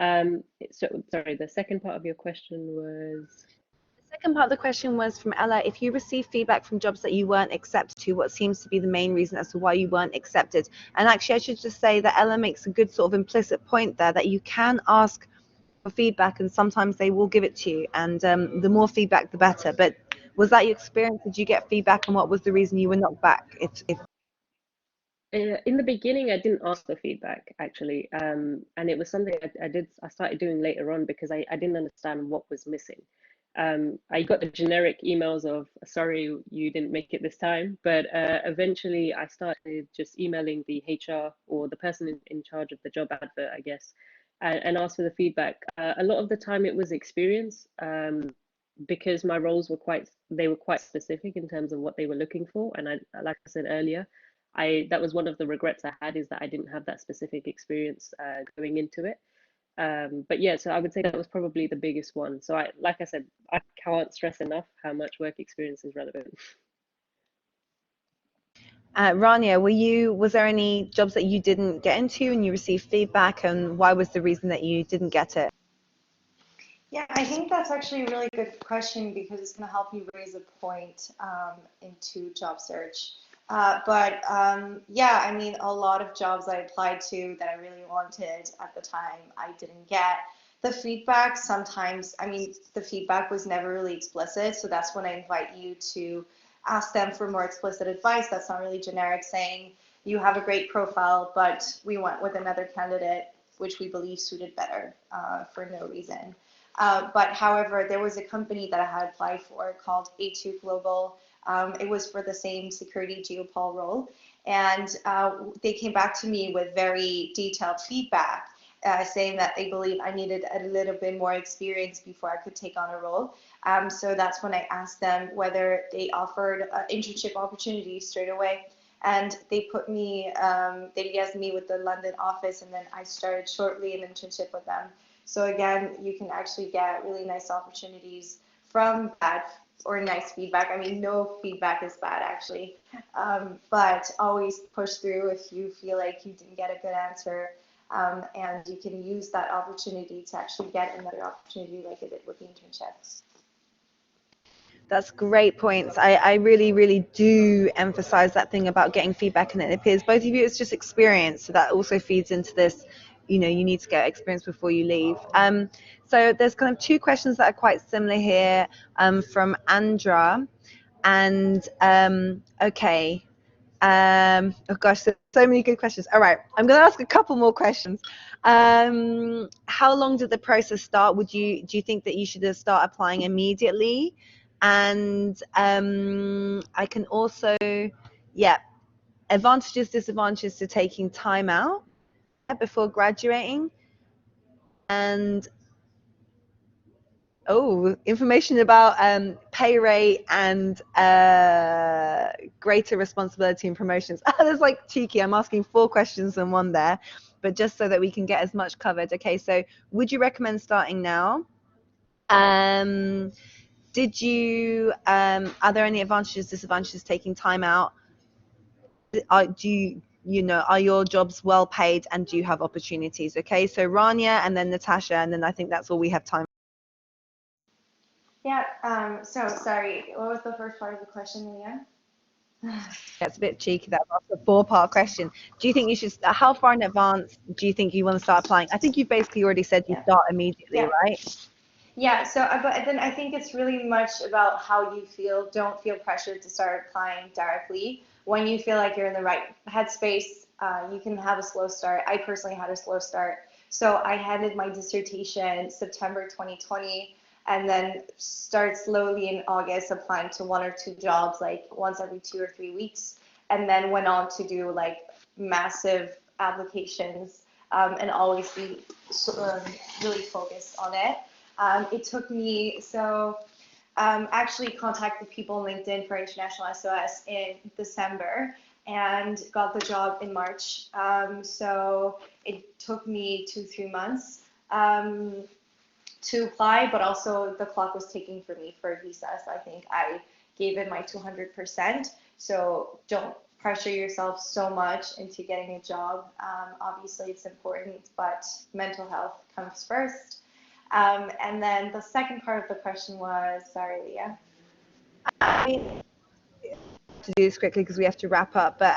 So sorry, the second part of your question was? The second part of the question was from Ella. If you receive feedback from jobs that you weren't accepted to, what seems to be the main reason as to why you weren't accepted? And actually, I should just say that Ella makes a good sort of implicit point there, that you can ask for feedback and sometimes they will give it to you, and the more feedback the better. But was that your experience? Did you get feedback, and what was the reason you were knocked back? In the beginning, I didn't ask for feedback actually, and it was something I started doing later on because I didn't understand what was missing. I got the generic emails of sorry you didn't make it this time, but eventually I started just emailing the HR or the person in charge of the job advert, I guess, and asked for the feedback. A lot of the time it was experience, because my roles were quite specific in terms of what they were looking for, and like I said earlier, that was one of the regrets I had, is that I didn't have that specific experience going into it. But yeah, so I would say that was probably the biggest one. So like I said, I can't stress enough how much work experience is relevant. Rania, was there any jobs that you didn't get into and you received feedback, and why was the reason that you didn't get it? Yeah, I think that's actually a really good question because it's going to help you raise a point into job search. Yeah, I mean, a lot of jobs I applied to that I really wanted at the time, I didn't get. The feedback sometimes, I mean, the feedback was never really explicit. So that's when I invite you to ask them for more explicit advice. That's not really generic saying you have a great profile, but we went with another candidate, which we believe suited better for no reason. But however, there was a company that I had applied for called A2 Global. It was for the same security geopol role. And they came back to me with very detailed feedback, saying that they believe I needed a little bit more experience before I could take on a role. So that's when I asked them whether they offered internship opportunities straight away. And they put me, they liaised me with the London office, and then I started shortly an internship with them. So again, you can actually get really nice opportunities from that, or nice feedback. I mean, no feedback is bad actually, but always push through if you feel like you didn't get a good answer, and you can use that opportunity to actually get another opportunity like I did with the internships. That's great points. I really, really do emphasize that thing about getting feedback, and it appears both of you it's just experience, so that also feeds into this, you need to get experience before you leave. So there's kind of two questions that are quite similar here from Andra, and okay, Oh gosh, there's so many good questions. All right, I'm going to ask a couple more questions. How long did the process start? Do you think that you should start applying immediately? And I can also, yeah, advantages, disadvantages to taking time out before graduating, and information about pay rate and greater responsibility and promotions. That's like cheeky. I'm asking 4 questions in one there, but just so that we can get as much covered. Okay, so would you recommend starting now? Did you are there any advantages, disadvantages taking time out? Are your jobs well paid, and do you have opportunities? Okay, so Rania and then Natasha, and then I think that's all we have time. Yeah, so sorry, what was the first part of the question, Leah? That's a bit cheeky. That was a 4-part question. Do you think you should, how far in advance do you think you want to start applying? I think you basically already said you start immediately, right? Yeah, so but then I think it's really much about how you feel. Don't feel pressured to start applying directly. When you feel like you're in the right headspace, you can have a slow start. I personally had a slow start. So I handed my dissertation September 2020, and then start slowly in August applying to 1 or 2 jobs, like once every 2 or 3 weeks, and then went on to do like massive applications, and always be really focused on it. It took me, actually contacted people on LinkedIn for International SOS in December and got the job in March. So it took me 2-3 months to apply, but also the clock was ticking for me for visas. I think I gave it my 200%. So don't pressure yourself so much into getting a job. Obviously it's important, but mental health comes first. And then the second part of the question was, sorry, Leah. To do this quickly because we have to wrap up, but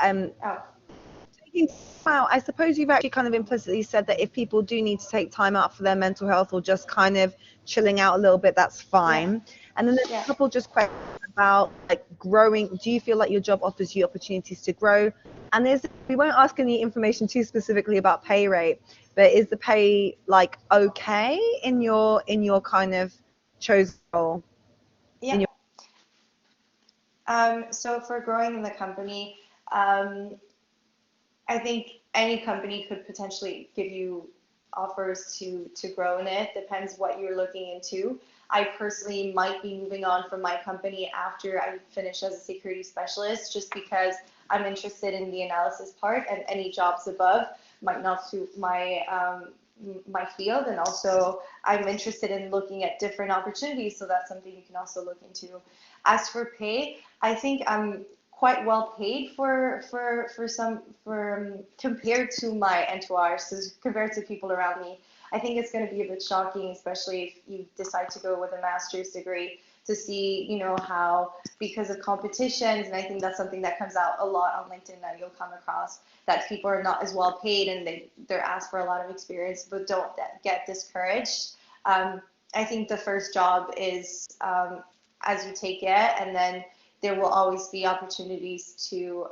taking time out, I suppose you've actually kind of implicitly said that if people do need to take time out for their mental health or just kind of chilling out a little bit, that's fine. Yeah. And then there's a couple just questions about like growing. Do you feel like your job offers you opportunities to grow? And we won't ask any information too specifically about pay rate, but is the pay like okay in your kind of chosen role? Yeah. So for growing in the company, I think any company could potentially give you offers to grow in it. Depends what you're looking into. I personally might be moving on from my company after I finish as a security specialist, just because I'm interested in the analysis part, and any jobs above might not suit my my field. And also I'm interested in looking at different opportunities, so that's something you can also look into. As for pay, I think I'm quite well paid for compared to my entourage, so compared to people around me. I think it's going to be a bit shocking, especially if you decide to go with a master's degree, to see, you know, how because of competitions, and I think that's something that comes out a lot on LinkedIn that you'll come across, that people are not as well paid and they're asked for a lot of experience, but don't get discouraged. I think the first job is as you take it, and then there will always be opportunities to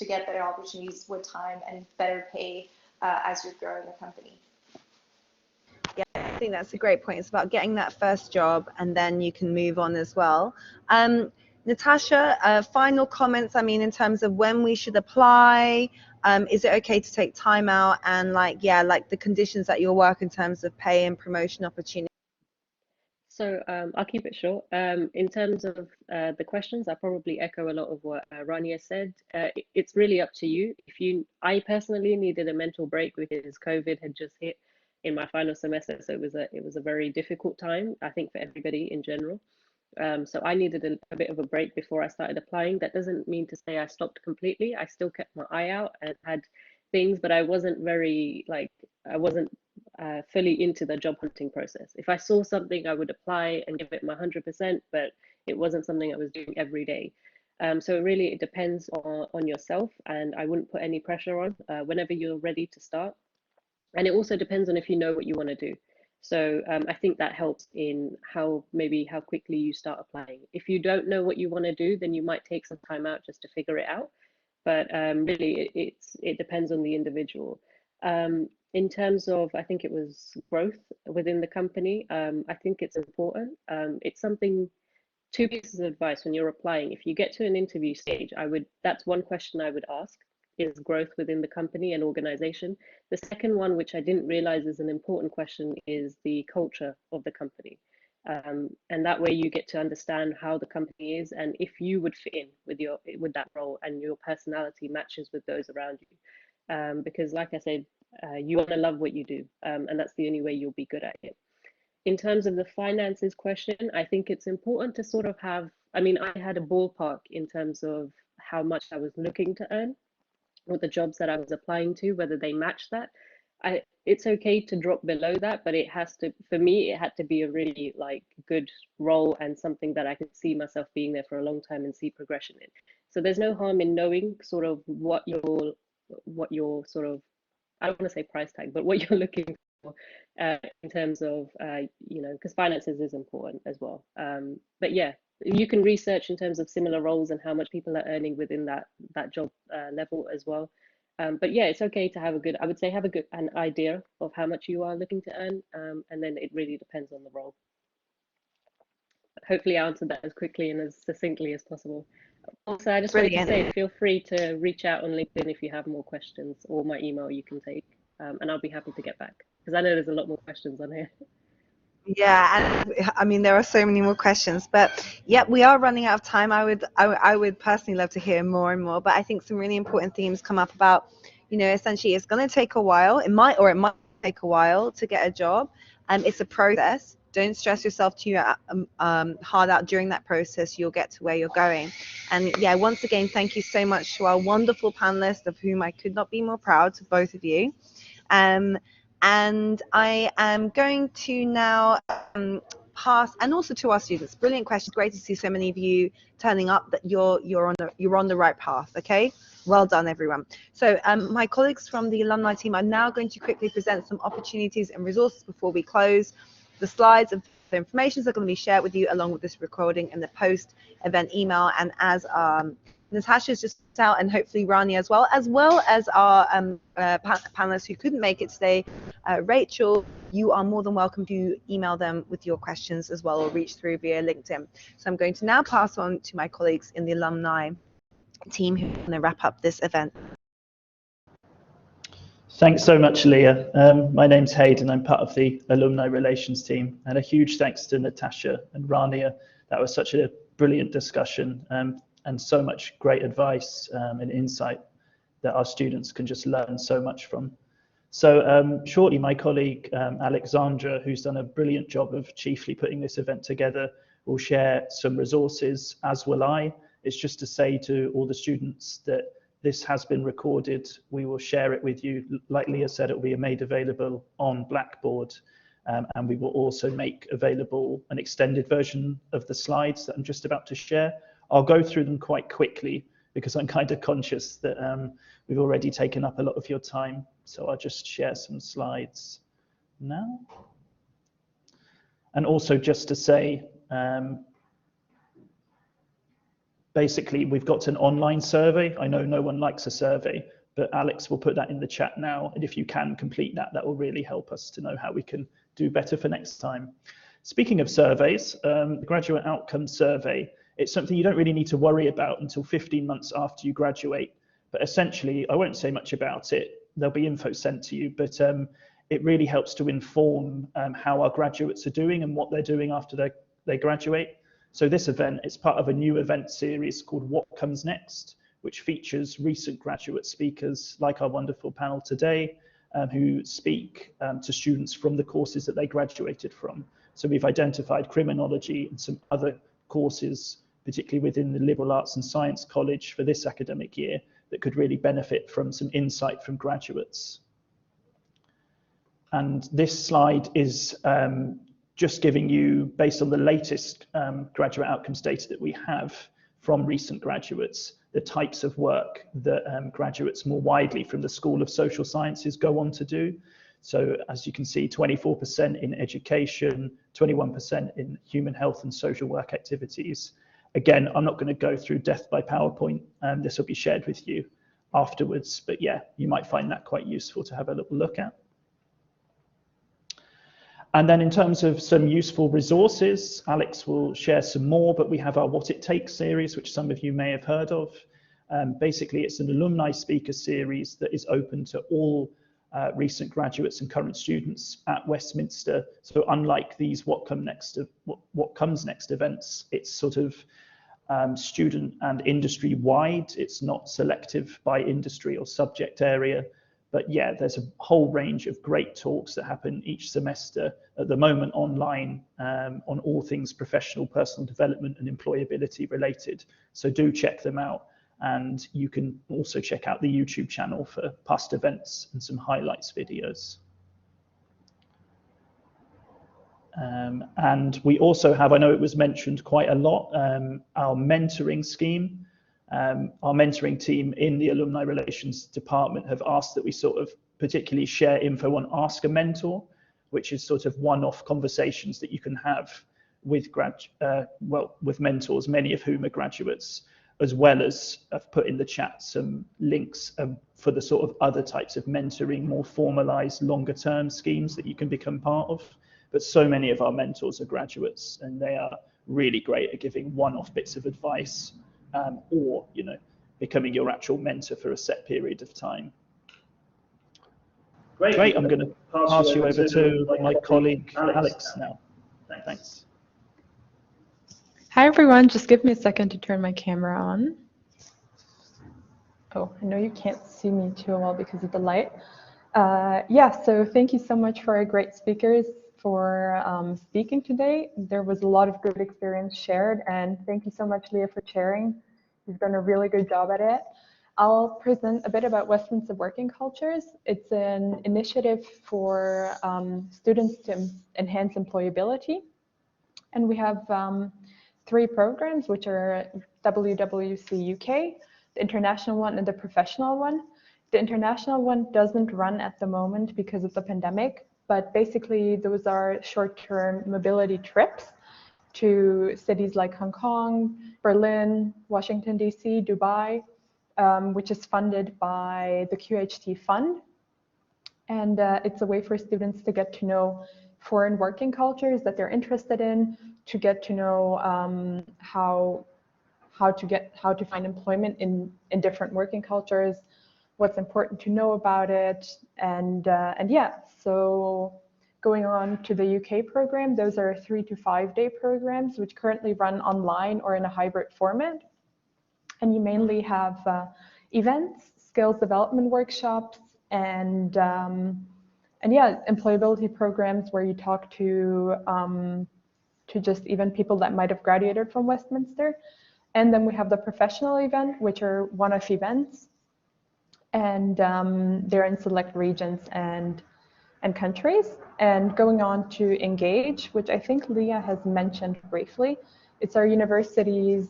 get better opportunities with time and better pay as you're growing the company. Yeah, I think that's a great point. It's about getting that first job, and then you can move on as well. Natasha, final comments, I mean, in terms of when we should apply, is it okay to take time out, and like the conditions at your work in terms of pay and promotion opportunities? So I'll keep it short. In terms of the questions, I probably echo a lot of what Rania said. It's really up to you. I personally needed a mental break because COVID had just hit in my final semester, so it was a very difficult time, I think, for everybody in general. So I needed a bit of a break before I started applying. That doesn't mean to say I stopped completely. I still kept my eye out and had things, but I wasn't fully into the job hunting process. If I saw something, I would apply and give it my 100%, but it wasn't something I was doing every day. So it depends on yourself, and I wouldn't put any pressure on whenever you're ready to start. And it also depends on if you know what you want to do. So I think that helps in how quickly you start applying. If you don't know what you want to do, then you might take some time out just to figure it out. but really it depends on the individual. In terms of, I think it was growth within the company, I think it's important. It's something, two pieces of advice when you're applying. If you get to an interview stage, that's one question I would ask, is growth within the company and organization. The second one, which I didn't realize is an important question, is the culture of the company. And that way you get to understand how the company is and if you would fit in with that role and your personality matches with those around you. Because like I said, you want to love what you do, and that's the only way you'll be good at it. In terms of the finances question, I think it's important to sort of have, I mean, I had a ballpark in terms of how much I was looking to earn, or the jobs that I was applying to, whether they match that. It's okay to drop below that, but it has to, for me, it had to be a really like good role and something that I could see myself being there for a long time and see progression in. So there's no harm in knowing sort of what your sort of, I don't want to say price tag, but what you're looking for in terms of, you know, because finances is important as well. But yeah, you can research in terms of similar roles and how much people are earning within that job level as well. But yeah, it's okay to have I would say have an idea of how much you are looking to earn, and then it really depends on the role. Hopefully I answered that as quickly and as succinctly as possible. Also, I just wanted to say, feel free to reach out on LinkedIn if you have more questions, or my email you can take, and I'll be happy to get back, because I know there's a lot more questions on here. Yeah, and I mean, there are so many more questions, but yeah, we are running out of time. I would personally love to hear more and more, but I think some really important themes come up about, you know, essentially it's going to take a while. It might take a while to get a job. It's a process. Don't stress yourself too hard out during that process. You'll get to where you're going. And yeah, once again, thank you so much to our wonderful panelists, of whom I could not be more proud, to both of you. And I am going to now pass, and also to our students. Brilliant questions. Great to see so many of you turning up. That you're on the right path. Okay, well done, everyone. So my colleagues from the alumni team are now going to quickly present some opportunities and resources before we close. The slides of the information are going to be shared with you along with this recording in the post-event email. And as Natasha's just out, and hopefully Rani as well as our panelists who couldn't make it today, Rachel, you are more than welcome to email them with your questions as well, or reach through via LinkedIn. So I'm going to now pass on to my colleagues in the alumni team who are going to wrap up this event. Thanks so much, Leah. My name's Hayden. I'm part of the alumni relations team, and a huge thanks to Natasha and Rania. That was such a brilliant discussion, and so much great advice and insight that our students can just learn so much from. So shortly, my colleague Alexandra, who's done a brilliant job of chiefly putting this event together, will share some resources, as will I. It's just to say to all the students that this has been recorded. We will share it with you. Like Leah said, it will be made available on Blackboard, and we will also make available an extended version of the slides that I'm just about to share. I'll go through them quite quickly because I'm kind of conscious that we've already taken up a lot of your time. So I'll just share some slides now. And also just to say, basically, we've got an online survey. I know no one likes a survey, but Alex will put that in the chat now. And if you can complete that, that will really help us to know how we can do better for next time. Speaking of surveys, the Graduate Outcome Survey, it's something you don't really need to worry about until 15 months after you graduate. But essentially, I won't say much about it. There'll be info sent to you, but it really helps to inform how our graduates are doing and what they're doing after they graduate. So this event is part of a new event series called What Comes Next, which features recent graduate speakers like our wonderful panel today, who speak to students from the courses that they graduated from. So we've identified criminology and some other courses, particularly within the Liberal Arts and Science College for this academic year, that could really benefit from some insight from graduates. And this slide is just giving you, based on the latest graduate outcomes data that we have from recent graduates, the types of work that graduates more widely from the School of Social Sciences go on to do. So as you can see, 24% in education, 21% in human health and social work activities. Again, I'm not going to go through death by PowerPoint, and this will be shared with you. afterwards. But yeah, you might find that quite useful to have a little look at. And then in terms of some useful resources, Alex will share some more, but we have our What It Takes series, which some of you may have heard of. Basically, it's an alumni speaker series that is open to all recent graduates and current students at Westminster. So unlike these What Comes Next events, it's sort of student and industry wide. It's not selective by industry or subject area. But yeah, there's a whole range of great talks that happen each semester, at the moment online, on all things professional, personal development and employability related. So do check them out. And you can also check out the YouTube channel for past events and some highlights videos. And we also have, I know it was mentioned quite a lot, our mentoring scheme. Our mentoring team in the Alumni Relations Department have asked that we sort of particularly share info on Ask a Mentor, which is sort of one-off conversations that you can have with with mentors, many of whom are graduates, as well as I've put in the chat some links for the sort of other types of mentoring, more formalized, longer-term schemes that you can become part of. But so many of our mentors are graduates, and they are really great at giving one-off bits of advice, or becoming your actual mentor for a set period of time. Great. I'm going to pass you over to my colleague Alex now. Thanks. Hi everyone, just give me a second to turn my camera on. Oh, I know you can't see me too well because of the light. Yeah, so thank you so much for our great speakers for speaking today. There was a lot of good experience shared, and thank you so much, Leah, for sharing. You've done a really good job at it. I'll present a bit about Westminster Working Cultures. It's an initiative for students to enhance employability. And we have 3 programs, which are WWC UK, the international one, and the professional one. The international one doesn't run at the moment because of the pandemic, but basically those are short-term mobility trips to cities like Hong Kong, Berlin, Washington, DC, Dubai, which is funded by the QHT Fund. And it's a way for students to get to know foreign working cultures that they're interested in, to get to know how to find employment in different working cultures, what's important to know about it, and yeah. So going on to the UK program, those are 3 to 5 day programs, which currently run online or in a hybrid format. And you mainly have events, skills development workshops, and yeah, employability programs where you talk to just even people that might have graduated from Westminster. And then we have the professional event, which are one-off events, and they're in select regions and countries. And going on to Engage, which I think Leah has mentioned briefly, it's our university's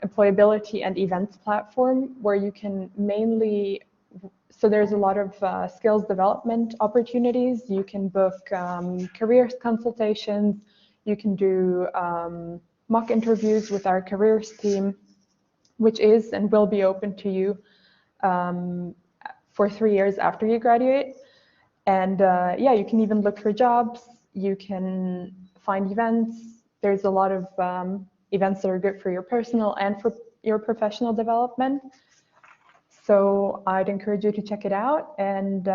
employability and events platform, where you can mainly, so there's a lot of skills development opportunities. You can book careers consultations, you can do mock interviews with our careers team, which is and will be open to you for 3 years after you graduate. And yeah, you can even look for jobs, you can find events. There's a lot of events that are good for your personal and for your professional development. So I'd encourage you to check it out. And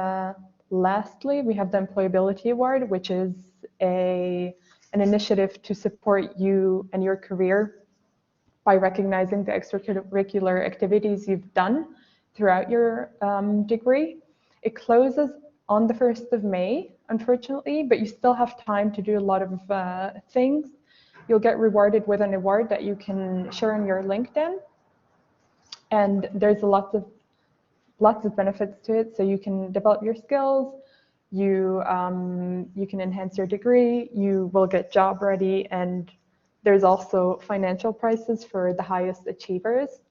lastly, we have the Employability Award, which is an initiative to support you and your career by recognizing the extracurricular activities you've done throughout your degree. It closes on the 1st of May, unfortunately, but you still have time to do a lot of things. You'll get rewarded with an award that you can share on your LinkedIn. And there's lots of benefits to it. So you can develop your skills, you can enhance your degree, you will get job ready, and there's also financial prizes for the highest achievers.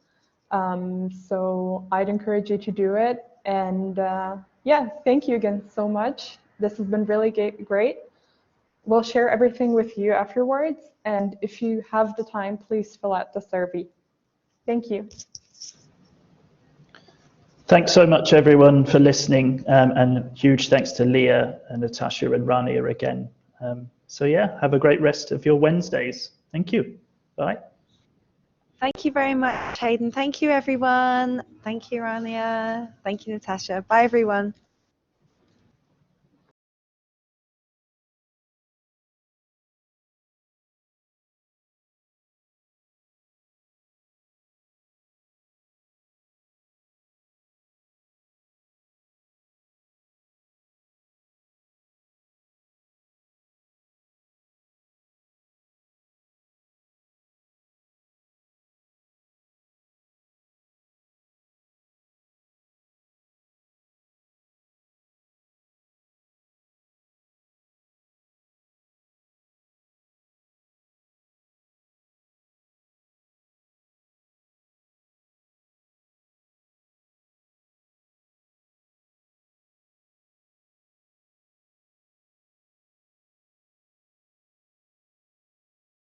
So I'd encourage you to do it. And yeah, thank you again so much. This has been really great. We'll share everything with you afterwards. And if you have the time, please fill out the survey. Thank you. Thanks so much, everyone, for listening, and huge thanks to Leah and Natasha and Rania again. So yeah, have a great rest of your Wednesdays. Thank you. Bye. Thank you very much, Hayden. Thank you, everyone. Thank you, Rania. Thank you, Natasha. Bye, everyone.